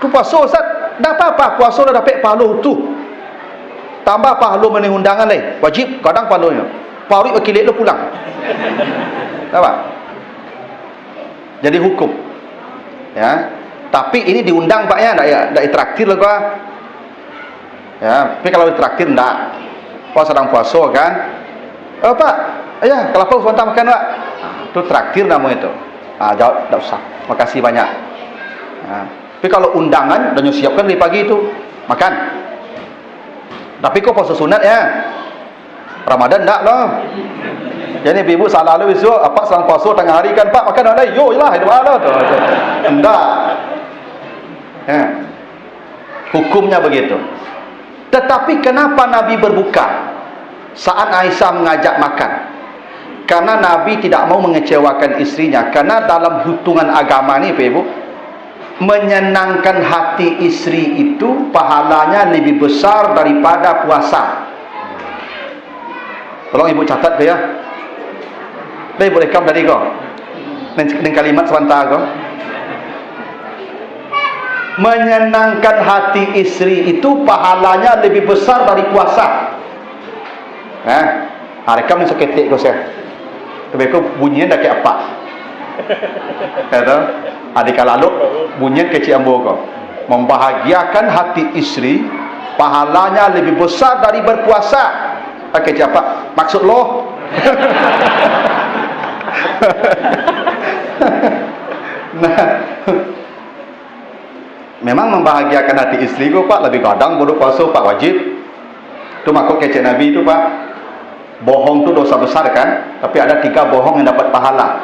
Tu puasa Ustaz, dah apa-apa puasa dah dapat pahala tu. Tambah pahala menih undangan lain. Wajib kadang pahalanya. Pauri wakil lu pulang. Apa? jadi hukum. Ya. Tapi ini diundang Pak ya, enggak ditraktir lah Pak. Ya, tapi kalau ditraktir enggak. Pas sedang puasa kan. Pak, ya kelapa sebentar makan Pak. Itu traktir namanya itu. Jawab enggak usah. Makasih banyak. Nah, tapi kalau undangan dan siapkan dari pagi itu makan. Tapi kok puasa sunat ya? Ramadan enggak loh. Jadi ibu salah lu besok apa selang puasa tengah hari kan Pak makan ada yo lah itu ada tuh. Enggak. Ya. Hukumnya begitu. Tetapi kenapa Nabi berbuka saat Aisyah mengajak makan? Karena Nabi tidak mau mengecewakan istrinya. Karena dalam hitungan agama ni Pak Ibu, menyenangkan hati istri itu pahalanya lebih besar daripada puasa. Tolong Ibu catat ke ya. Boleh rekam dari kau dengan kalimat sebentar kau. Menyenangkan hati istri itu pahalanya lebih besar dari puasa. Rekam ni seketik kau saya. Tapi kau bunyinya dah kayak apa? Tahu? Adik lalu bunyinya kecil ambo kau. Membahagiakan hati istri pahalanya lebih besar dari berpuasa. Pakai apa? Maksud lo? Nah, memang membahagiakan hati istri ku Pak lebih kadang bodoh puasa Pak wajib. Itu makhluk kece Nabi itu Pak. Bohong itu dosa besar kan? Tapi ada 3 bohong yang dapat pahala.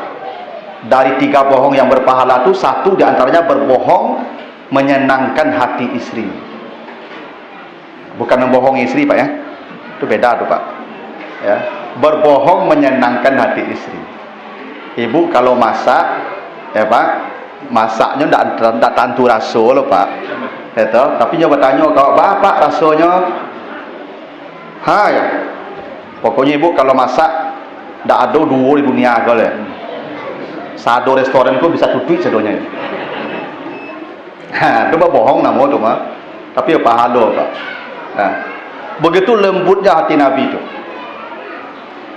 Dari 3 bohong yang berpahala itu 1 diantaranya berbohong menyenangkan hati istri. Bukan membohongi istri Pak ya. Itu beda tuh Pak. Ya, berbohong menyenangkan hati istri. Ibu kalau masak, ya Pak, masaknya tidak tentu rasa loh Pak. Itu, tapi nyoba tanya kalau Bapak rasanya, ya. Pokoknya Ibu kalau masak, tidak ada 2 di dunia kalau ya. Satu restoran pun bisa tutup sedonya. Itu berbohong nama tu mah. Tapi ya pahala Pak. Begitu lembutnya hati Nabi itu.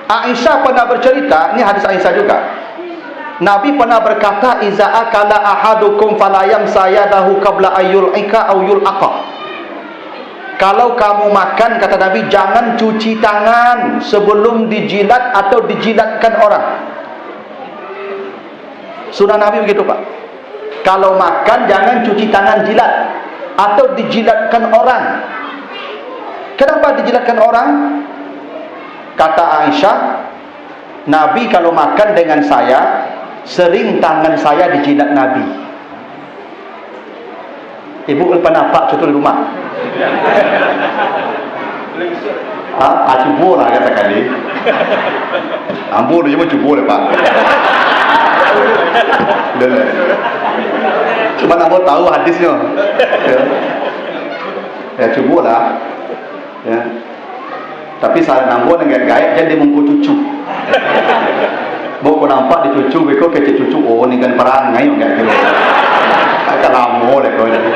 Aisyah pernah bercerita, ini hadis Aisyah juga. Nabi pernah berkata, "Iza akala ahadukum falayam sayadahu qabla ayyul ika aw yulqa." Kalau kamu makan, kata Nabi, jangan cuci tangan sebelum dijilat atau dijilatkan orang. Sunnah Nabi begitu Pak. Kalau makan jangan cuci tangan jilat atau dijilatkan orang. Kenapa dijilatkan orang? Kata Aisyah, Nabi kalau makan dengan saya, sering tangan saya dijilat Nabi. Ibu pernah nampak contoh di rumah? Cuba lah kata kali. Ambo dia cuma cuba lah Pak. Cuma nak mau tahu hadisnya. Ya cuba lah. Ya. Tapi saya nampak dengan gaya jadi mengku cucu. Bawa nampak di cucu, beko kecil cucu. Oh ni kan perangai enggak kira. Akan lama deh kau jadi.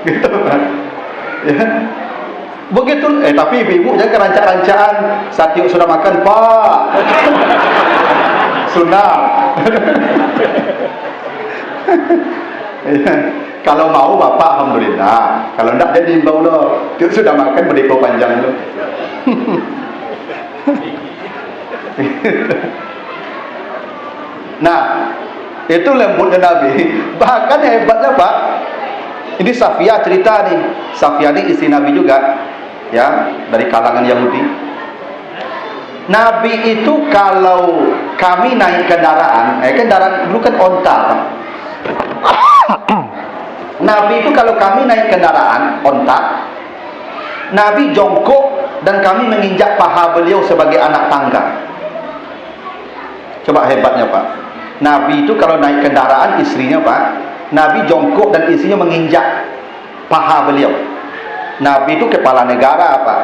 Gitu kan? Ya. Begitu. Tapi ibu jangan rancak-rancakan. Saat yuk sudah makan Pak. Sunnah. Ya. Kalau mau Bapak alhamdulillah. Kalau enggak jadi imbau lo. Yuk sudah makan berdeko panjang lo. Nah, itu lembutnya Nabi. Bahkan yang hebatnya Pak, ini Safiyah cerita nih. Safiyah ini istri Nabi juga, ya, dari kalangan Yahudi. Nabi itu kalau kami naik kendaraan, kendaraan dulu kan onta Pak. Nabi itu kalau kami naik kendaraan onta, Nabi jongkok dan kami menginjak paha beliau sebagai anak tangga. Coba hebatnya Pak. Nabi itu kalau naik kendaraan istrinya Pak, Nabi jongkok dan istrinya menginjak paha beliau. Nabi itu kepala negara Pak.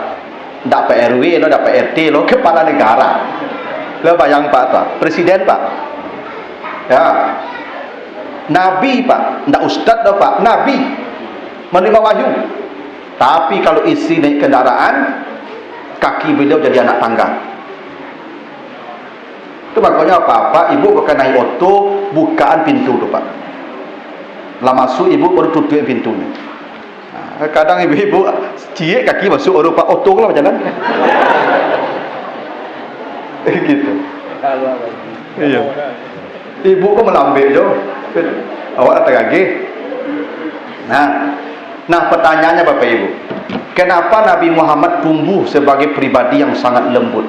Tak PRW lo, tak PRT lo, kepala negara. Lo bayang Pak Pak, presiden Pak. Ya. Nabi Pak, tak ustaz lo Pak, Nabi menerima wahyu. Tapi kalau istri naik kendaraan, kaki beliau jadi anak tangga. Itu makanya apa-apa ibu bukan naik auto, bukaan pintu tu Pak. Lah masuk ibu baru tutup pintunya. Nah, kadang ibu-ibu ciek kaki masuk baru Pak auto lah jalan. Gitu. Iya. Ibu kok melambek jo. Awak tergagih. Nah, pertanyaannya Bapak Ibu, kenapa Nabi Muhammad tumbuh sebagai pribadi yang sangat lembut?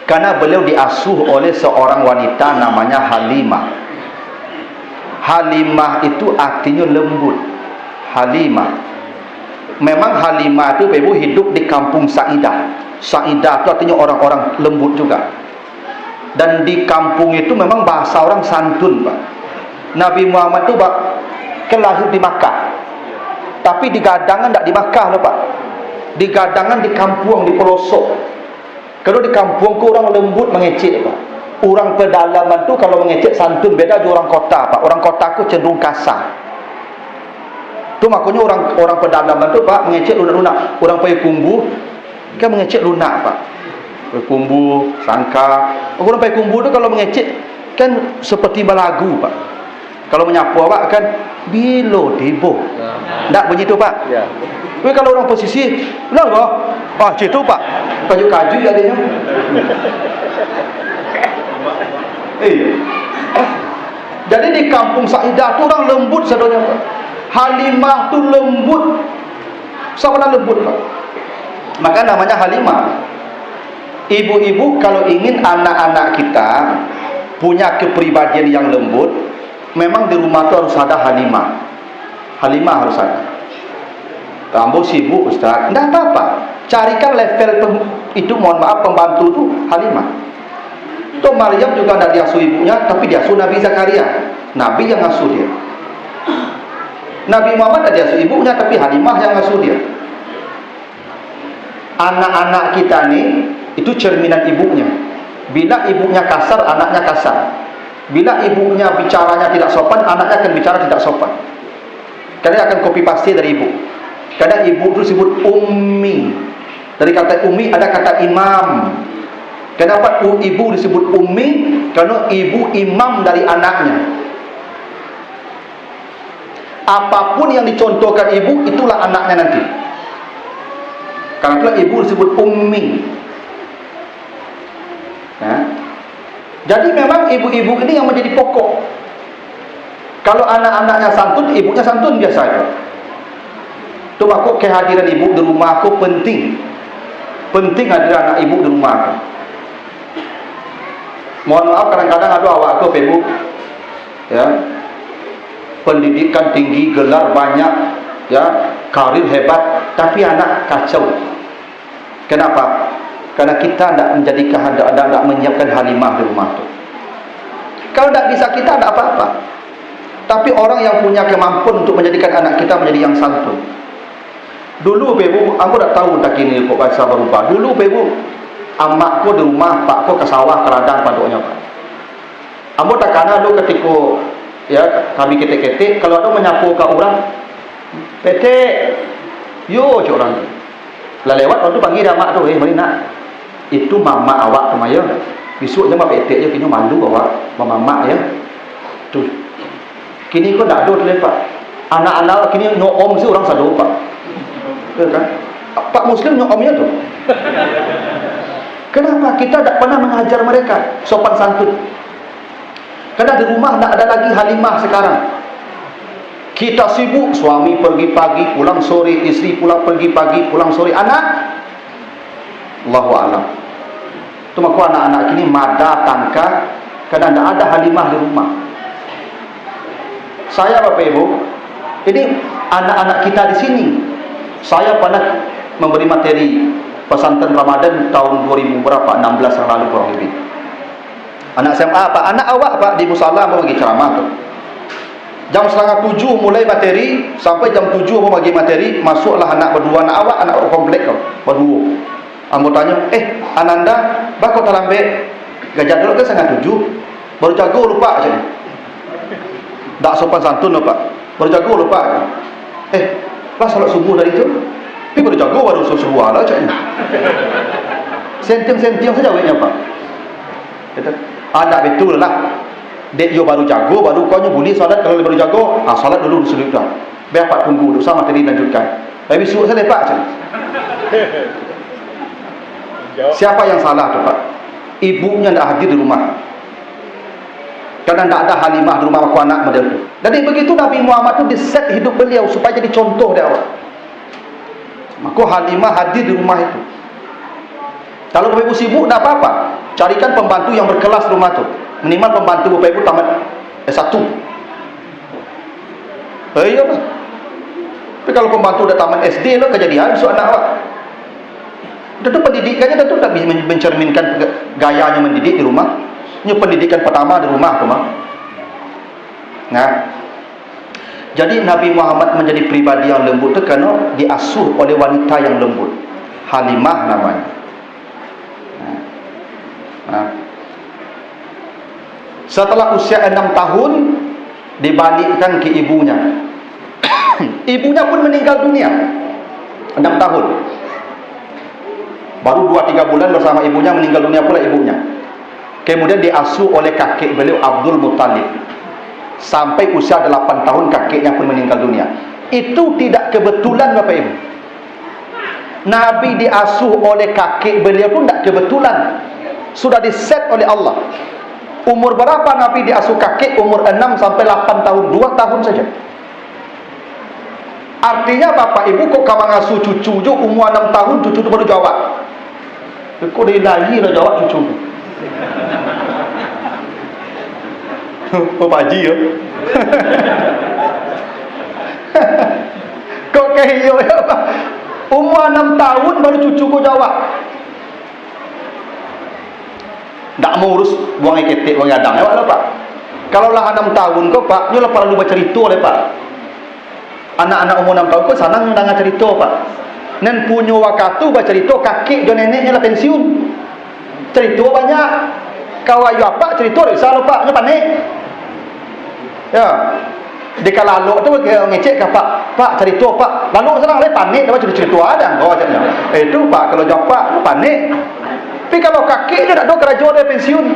Karena beliau diasuh oleh seorang wanita namanya Halimah. Halimah itu artinya lembut. Halimah. Memang Halimah itu Bapak Ibu hidup di kampung Sa'idah. Sa'idah itu artinya orang-orang lembut juga. Dan di kampung itu memang bahasa orang santun Pak. Nabi Muhammad itu kan lahir di Makkah, tapi digadangan tidak di Makkah loh Pak. Digadangan di kampung, di pelosok. Kalau di kampung ku orang lembut mengecek Pak. Orang pedalaman tu kalau mengecek santun, beda dengan orang kota Pak. Orang kota ku cenderung kasar. Tu makanya orang pedalaman tu Pak mengecek lunak-lunak. Orang Payakumbuh kan mengecek lunak Pak. Payakumbuh, Sangka. Orang Payakumbuh tu kalau mengecek kan seperti balagu Pak. Kalau menyapu awak kan bilo debo. Tak begitu Pak? Ya. Tapi kalau orang posisi, bilang kok, situ Pak, kaju-kaju adanya. Jadi di kampung Sa'idah tu orang lembut sadonya Pak. Halimah tu lembut. Sama lembut Pak. Maka namanya Halimah. Ibu-ibu kalau ingin anak-anak kita punya kepribadian yang lembut, memang di rumah tu harus ada Halimah. Halimah harus ada. Kamu sibuk Ustaz, tidak apa-apa. Carikan level itu, mohon maaf, pembantu tu Halimah. Tu Maryam juga tidak diasuh ibunya, tapi diasuh Nabi Zakaria. Nabi yang ngasuh dia. Nabi Muhammad tidak diasuh ibunya, tapi Halimah yang ngasuh dia. Anak-anak kita ni itu cerminan ibunya. Bila ibunya kasar, anaknya kasar. Bila ibunya bicaranya tidak sopan, anaknya akan bicara tidak sopan. Karena akan copy paste dari ibu. Kadang ibu itu disebut ummi. Dari kata ummi ada kata imam. Kenapa ibu disebut ummi? Karena ibu imam dari anaknya. Apapun yang dicontohkan ibu, itulah anaknya nanti. Karena itulah ibu disebut ummi. Nah, jadi memang ibu-ibu ini yang menjadi pokok. Kalau anak-anaknya santun, ibunya santun biasa aja. Itu aku kehadiran ibu di rumah aku penting. Penting hadir anak ibu di rumah aku. Mohon maaf kadang-kadang ada awak aku ibu, ya, pendidikan tinggi, gelar banyak, ya, karir hebat, tapi anak kacau. Kenapa? Karena kita tidak menjadikan, tidak menyiapkan Halimah di rumah itu. Kalau tidak bisa kita, tidak apa-apa. Tapi orang yang punya kemampuan untuk menjadikan anak kita menjadi yang santun. Dulu bebu, aku tak tahu tak kini kok bahasa berubah. Dulu bebu, amakku di rumah, pakku ke sawah, ke ladang paduknya Pak. Ambo tak kana dulu ketika ya kami ketek-ketek, kalau ada menyapu ke orang, petek, yo cik orang. Lah lewat waktu panggil amak tu, mari nak. Itu mama awak kemaya. Besok je mak petek je kini malu awak, mama ya. Tu. Kini kau tak ada tu Pak. Anak-anak kini nyom si orang sadu Pak. Kan? Pak Muslim nyomnya tu. Kenapa kita tak pernah mengajar mereka sopan santun? Karena di rumah tak ada lagi Halimah sekarang. Kita sibuk, suami pergi pagi, pulang sore, isteri pulang pergi pagi, pulang sore, anak Allahu a'lam. Itu maka anak-anak ini mada tangka karena tidak ada Halimah di rumah. Saya Bapak Ibu, ini anak-anak kita di sini. Saya pernah memberi materi pesantren Ramadan tahun 2000 berapa? 16 yang lalu kurang lebih. Anak SMA Pak, anak awak Pak di musala mau bagi ceramah tu. Jam 6:30 mulai materi sampai jam 7 mau bagi materi, masuklah anak berdua, anak awak, anak komplek kau berdua. Ambo tanya, Ananda, bakal terlambat gajah dulu ke 6:30 baru jago lupa aja. Tak sopan santun loh Pak, baru jago lupa aja. Lah salat subuh dari itu, tapi baru jago baru subuh lah caknya. Sentiang saja wehnya Pak. Kata, ada betul lah. Dek yo baru jago, baru kau boleh solat. Kalau baru jago, solat dulu sudah dah. Biar Pak tunggu, sama tadi lanjutkan. Tapi suruh saya Pak. Siapa yang salah tu Pak? Ibunya tidak hadir di rumah. Kadang tidak ada Halimah di rumah aku anak model tu. Jadi begitu Nabi Muhammad tu diset hidup beliau supaya jadi contoh dia awak. Maka Halimah hadir di rumah itu. Kalau Bapak Ibu sibuk tak apa-apa, carikan pembantu yang berkelas rumah tu. Minimal pembantu Bapak Ibu tamat S1. Iya Pak. Tapi kalau pembantu dah tamat SD lo kejadian so anak awak. Tentu pendidikannya tentu tak bisa mencerminkan gayanya mendidik di rumah. Ini pendidikan pertama di rumah tu mah. Nah, jadi Nabi Muhammad menjadi pribadi yang lembut itu kerana diasuh oleh wanita yang lembut. Halimah namanya. Nah. Setelah usia 6 tahun dibalikkan ke ibunya. Ibunya pun meninggal dunia 6 tahun. Baru 2-3 bulan bersama ibunya meninggal dunia pula ibunya. Kemudian diasuh oleh kakek beliau Abdul Muttalib. Sampai usia 8 tahun kakeknya pun meninggal dunia. Itu tidak kebetulan Bapak Ibu. Nabi diasuh oleh kakek beliau pun tidak kebetulan. Sudah diset oleh Allah. Umur berapa Nabi diasuh kakek? Umur 6 sampai 8 tahun, 2 tahun saja. Artinya Bapak Ibu kok kamu ngasuh cucu je umur 6 tahun, cucu tu baru jawab. Kok dia lagi lah jawab cucu tu. Oh Pak Haji ya. Kok kayak ya Pak? Umur 6 tahun baru cucu kau jawab. Tak mau urus buang ketik, buang gadang ya Pak. Kalau lah 6 tahun kau Pak, nyolah perlu baca cerita oleh Pak. Anak-anak umur 6 tahun kau sana dengar cerita Pak. Nen punya waktu baca cerita kakek dan neneknya lah pensiun. Cerita banyak. Kau ayu apa cerita risau Pak, nya panik. Ya. Dia kalau tu ngecek ke Pak cerita Pak. Lalu senang le panik dah cerita ada kau macamnya. Itu Pak kalau jawab Pak panik. Tapi kalau kakek dia tak ada kerajaan dia pensiun.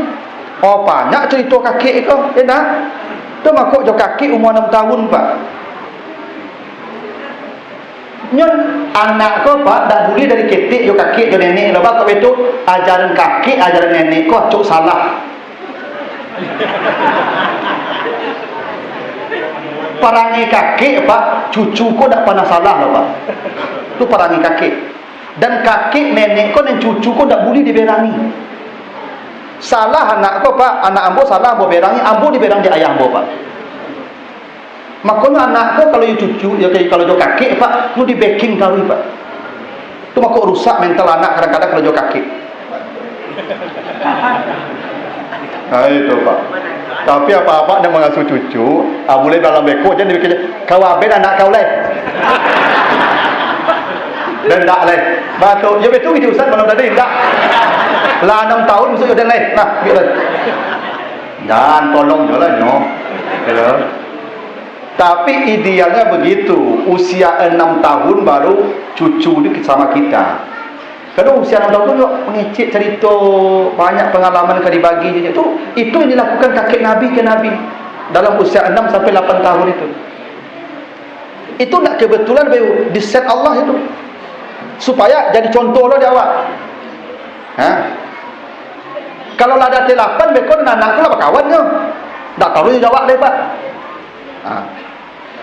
Oh banyak cerita kakek itu, enak. Tu makuk jo kakek umur 6 tahun Pak. Nyon anak kau Pak dah boleh dari ketik jo kakek jo nenek lo Pak. Kau itu ajaran kakek ajaran nenek kau cuk salah. Perangai kakek Pak, cucu kau tak pernah salah lo Pak. Tu perangai kakek. Dan kakek nenek kau dan cucu kau tak boleh diberangi. Salah anak kau Pak, anak ambo salah ambo berangi, ambo diberang di ayah ambo Pak. Makanya anak kau kalau cucu, ya kalau jo kakek Pak, lu di backing kali Pak. Tu makanya rusak mental anak kadang-kadang kalau jo kakek. Nah itu Pak. Tapi apa-apa dia mengasuh cucu, boleh dalam beko je dia fikir kau abet anak kau leh. Dan tak leh. Batuk, ya betul itu Ustaz malam tadi tak. Lah 6 tahun masuk dan leh. Nah, gitu. Dan tolong jelah nyo. Ya. Tapi idealnya begitu, usia 6 tahun baru cucu dia sama kita. Kalau usia 6 tahun tu mengecek cerita banyak pengalaman yang dibagi je itu yang dilakukan kakek Nabi ke Nabi dalam usia 6 sampai 8 tahun itu. Itu nak kebetulan di set Allah itu. Supaya jadi contoh lah dia awak. Ha? Kalau lah ada 8 bekon anak tu lah berkawannya. Tak tahu dia jawab dia Pak. Ha.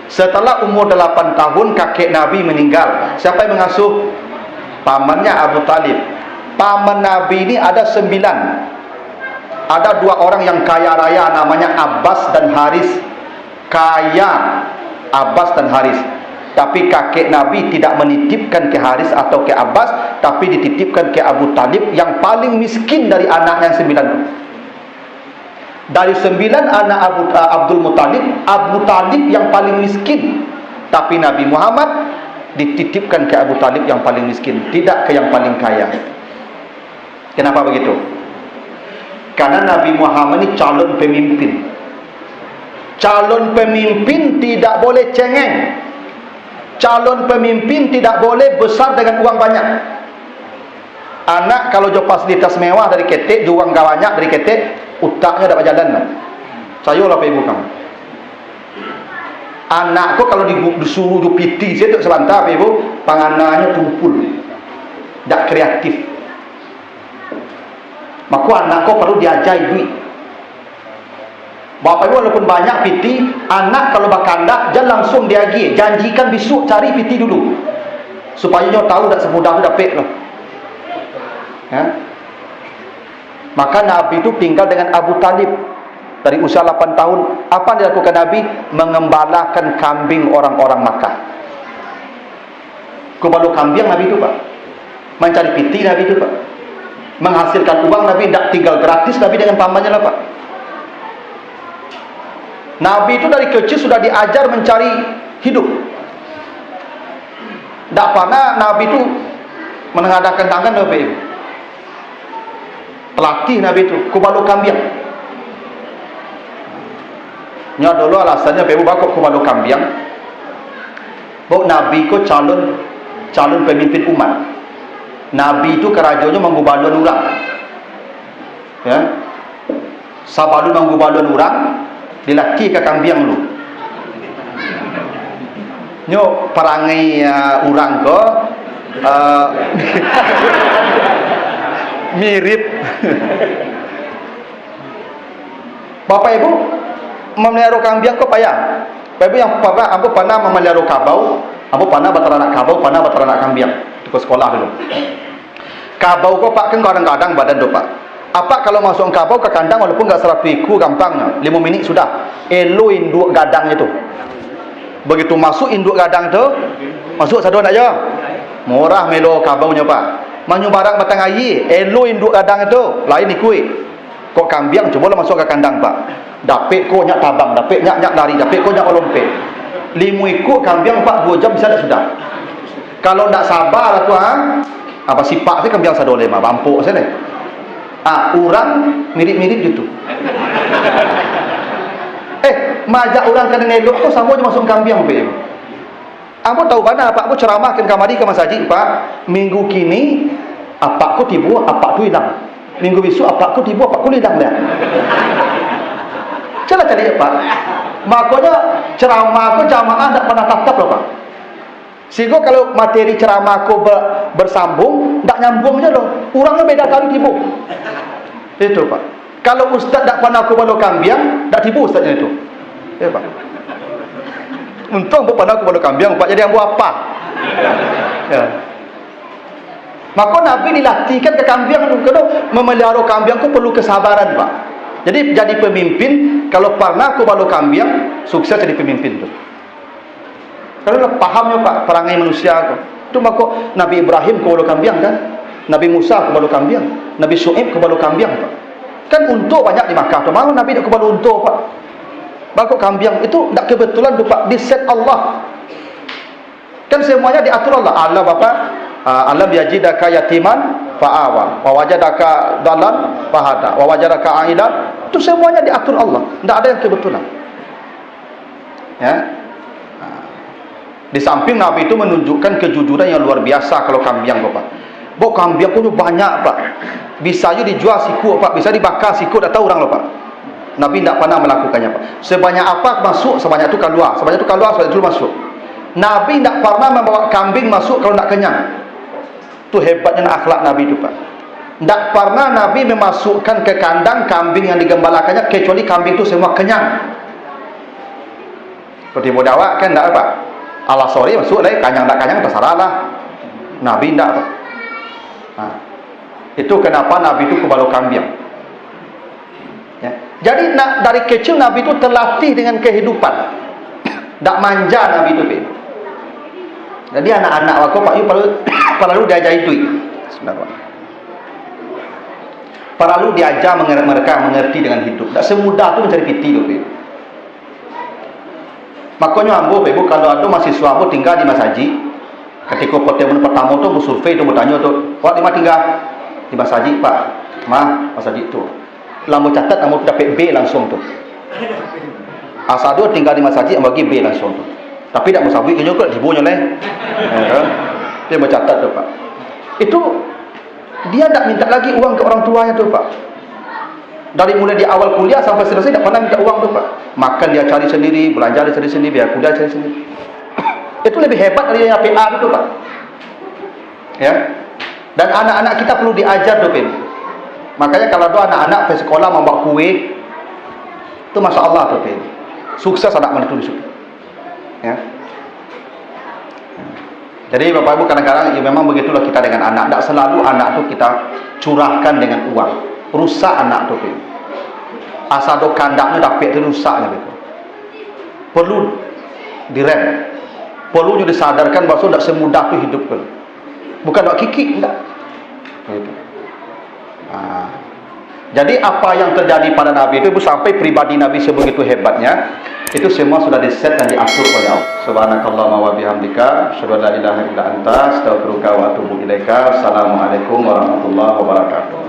Setelah umur 8 tahun kakek Nabi meninggal. Siapa yang mengasuh? Pamannya Abu Talib. Paman Nabi ini ada 9. Ada 2 orang yang kaya raya namanya Abbas dan Haris. Kaya Abbas dan Haris. Tapi kakek Nabi tidak menitipkan ke Haris atau ke Abbas, tapi dititipkan ke Abu Talib yang paling miskin dari anak yang 9. Dari 9 anak Abdul Muttalib, Abu Talib yang paling miskin. Tapi Nabi Muhammad dititipkan ke Abu Talib yang paling miskin, tidak ke yang paling kaya. Kenapa begitu? Karena Nabi Muhammad ini calon pemimpin. Calon pemimpin tidak boleh cengeng. Calon pemimpin tidak boleh besar dengan uang banyak. Anak kalau jo fasilitas mewah dari ketek, juang banyak dari ketek, utaknya dapat jalan lah. Sayolah Pak Ibu kamu. Anakku kalau disuruh do piti saya tu sebentar Pak Ibu, panganannya tumpul. Tak kreatif. Maka anakku perlu diajar duit. Bapak Ibu walaupun banyak piti, anak kalau berkandak jangan langsung diagi, janjikan besok cari piti dulu. Supaya nyo tahu tak semudah tu dapat lah. Ya? Maka Nabi itu tinggal dengan Abu Talib dari usia 8 tahun. Apa yang dilakukan Nabi? Mengembalakan kambing orang-orang Makkah. Kubalu kambing Nabi itu Pak. Mencari piti Nabi itu Pak. Menghasilkan uang Nabi tidak tinggal gratis Nabi dengan pamannya lah Pak. Nabi itu dari kecil sudah diajar mencari hidup. Tak pernah Nabi itu menengadakan tangan Nabi. Pelatih Nabi itu kubalu kambing. Nya dulu alasannya Ibu bakok kubalu kambing. Bok Nabi ko calon pemimpin umat. Nabi itu kerajaannya menggubalun orang. Ya. Sabalu menggubalun orang, dilaki ke kambing lu. Nyo perangai orang ko mirip. Bapak Ibu memelihara kambing kok payah. Bapak Ibu yang pernah memelihara kabau, pernah berteranak kabau, pernah berteranak kambing di sekolah dulu. Kabau kok Pak kan kadang-kadang badan tu Pak. Apa kalau masuk kabau ke kandang walaupun enggak serapiku gampangnya 5 minit sudah. Elo induk gadang itu. Begitu masuk induk gadang tu, masuk sadon aja. Murah melo kabaunya Pak. Manyu barang batang air, elo induk gadang itu, lain ikui. Kok kambing cobalah masuk ke kandang Pak. Dapet kok nyak tabang, dapet nyak lari, dapet kok nyak lompet. 5 ikut kambing Pak 2 jam bisa dah sudah. Kalau tak sabar tu apa sifat sih kambing sadole mah bampuk sini. Orang mirip-mirip gitu. Majak orang kena elok tu sama je masuk kambing Pak. Aku tahu mana Pak, aku ceramahkan kamari ke masjid Pak. Minggu kini apa aku tibu, apa tu hilang. Minggu besok apa aku tibu, apa aku hilang dah. Cara cari Pak. Makanya ceramah aku jamaah tak pernah tatap loh Pak. Sehingga kalau materi ceramah aku bersambung, tak nyambungnya loh. Orangnya beda kali tibu. Itu Pak. Kalau ustaz tak pernah aku balu kambing, tak tibu ustaznya itu. Ya Pak. Untung bukan aku balu kambing Pak, jadi ambu apa? Ya. Maka Nabi dilatihkan ke kambing kalau memelihara kambing aku perlu kesabaran Pak. Jadi jadi pemimpin kalau pernah aku balu kambing, sukses jadi pemimpin tu. Kalau pahamnya Pak perangai manusia aku. Itu maka Nabi Ibrahim ku balu kambing kan? Nabi Musa ku balu kambing, Nabi Syuaib ku balu kambing Pak. Kan unta banyak di Makkah tu. Mau Nabi nak ku balu unta Pak. Bakok kambing itu tak kebetulan tu Pak, di set Allah. Kan semuanya diatur Allah. Allah Bapak, alam yajidaka yatiman fa'awa, wa wajadaka dalan fahada, wa wajadaka ailan. Itu semuanya diatur Allah. Tak ada yang kebetulan. Ya. Di samping Nabi itu menunjukkan kejujuran yang luar biasa kalau kambing Bapak. Bok kambing punya banyak Pak. Bisa je dijual siku Pak, bisa dibakar siku, tak tahu orang loh Pak. Nabi tidak pernah melakukannya Pak. Sebanyak apa masuk, sebanyak itu keluar. Sebanyak itu keluar, sebanyak itu masuk. Nabi tidak pernah membawa kambing masuk kalau tidak kenyang. Itu hebatnya akhlak Nabi itu Pak. Tidak pernah Nabi memasukkan ke kandang kambing yang digembalakannya kecuali kambing itu semua kenyang. Seperti Bodawak kan tidak Pak. Allah sorry masuk lagi, kenyang tak kenyang terserah lah. Nabi tidak Pak. Itu kenapa Nabi itu kebalu kambing. Ya. Jadi dari kecil Nabi itu terlatih dengan kehidupan. Tak manja Nabi itu. Jadi anak-anak aku Pak perlu diajar itu. Sebenarnya. Perlu diajar mereka mengerti dengan hidup. Tak semudah tu mencari piti tu. Makanya ambo Ibu kalau ada mahasiswa ambo tinggal di masjid, ketika pertemuan pertama tu bersurvei tu bertanya tu, "Pak di mana tinggal?" Di masjid Pak. Mah masjid tu. Lambo catat ambo dapat B langsung tu. Asal tinggal di masjid ambo bagi B langsung tu. Tapi tak musabik kenyo kot dibunya leh. Dia mencatat tu Pak. Itu dia tak minta lagi uang ke orang tuanya tu Pak. Dari mulai di awal kuliah sampai selesai tak pernah minta uang tu Pak. Makan dia cari sendiri, belanja dia cari sendiri, biar kuliah cari sendiri. Itu lebih hebat dari yang PA itu Pak. Ya. Dan anak-anak kita perlu diajar tu Pin. Makanya kalau tu anak-anak pergi sekolah membawa kuih, itu Masya Allah tu Pin. Sukses anak mana tu di situ. Ya. Jadi Bapak Ibu kadang-kadang ya memang begitulah kita dengan anak. Tak selalu anak tu kita curahkan dengan uang. Rusak anak tu Pin. Asal do kandak ni dapat tu rusaknya begitu. Perlu direm. Perlu juga disadarkan bahawa tak semudah tu hidup pun. Bukan nak kikik, enggak. Gitu. Jadi apa yang terjadi pada Nabi itu sampai pribadi Nabi sebegitu hebatnya, itu semua sudah diset dan diatur oleh Allah. Subhanakallahumma wa bihamdika, asyhadu an la ilaha illa anta, astaghfiruka wa atubu ilaika. Assalamualaikum warahmatullahi wabarakatuh.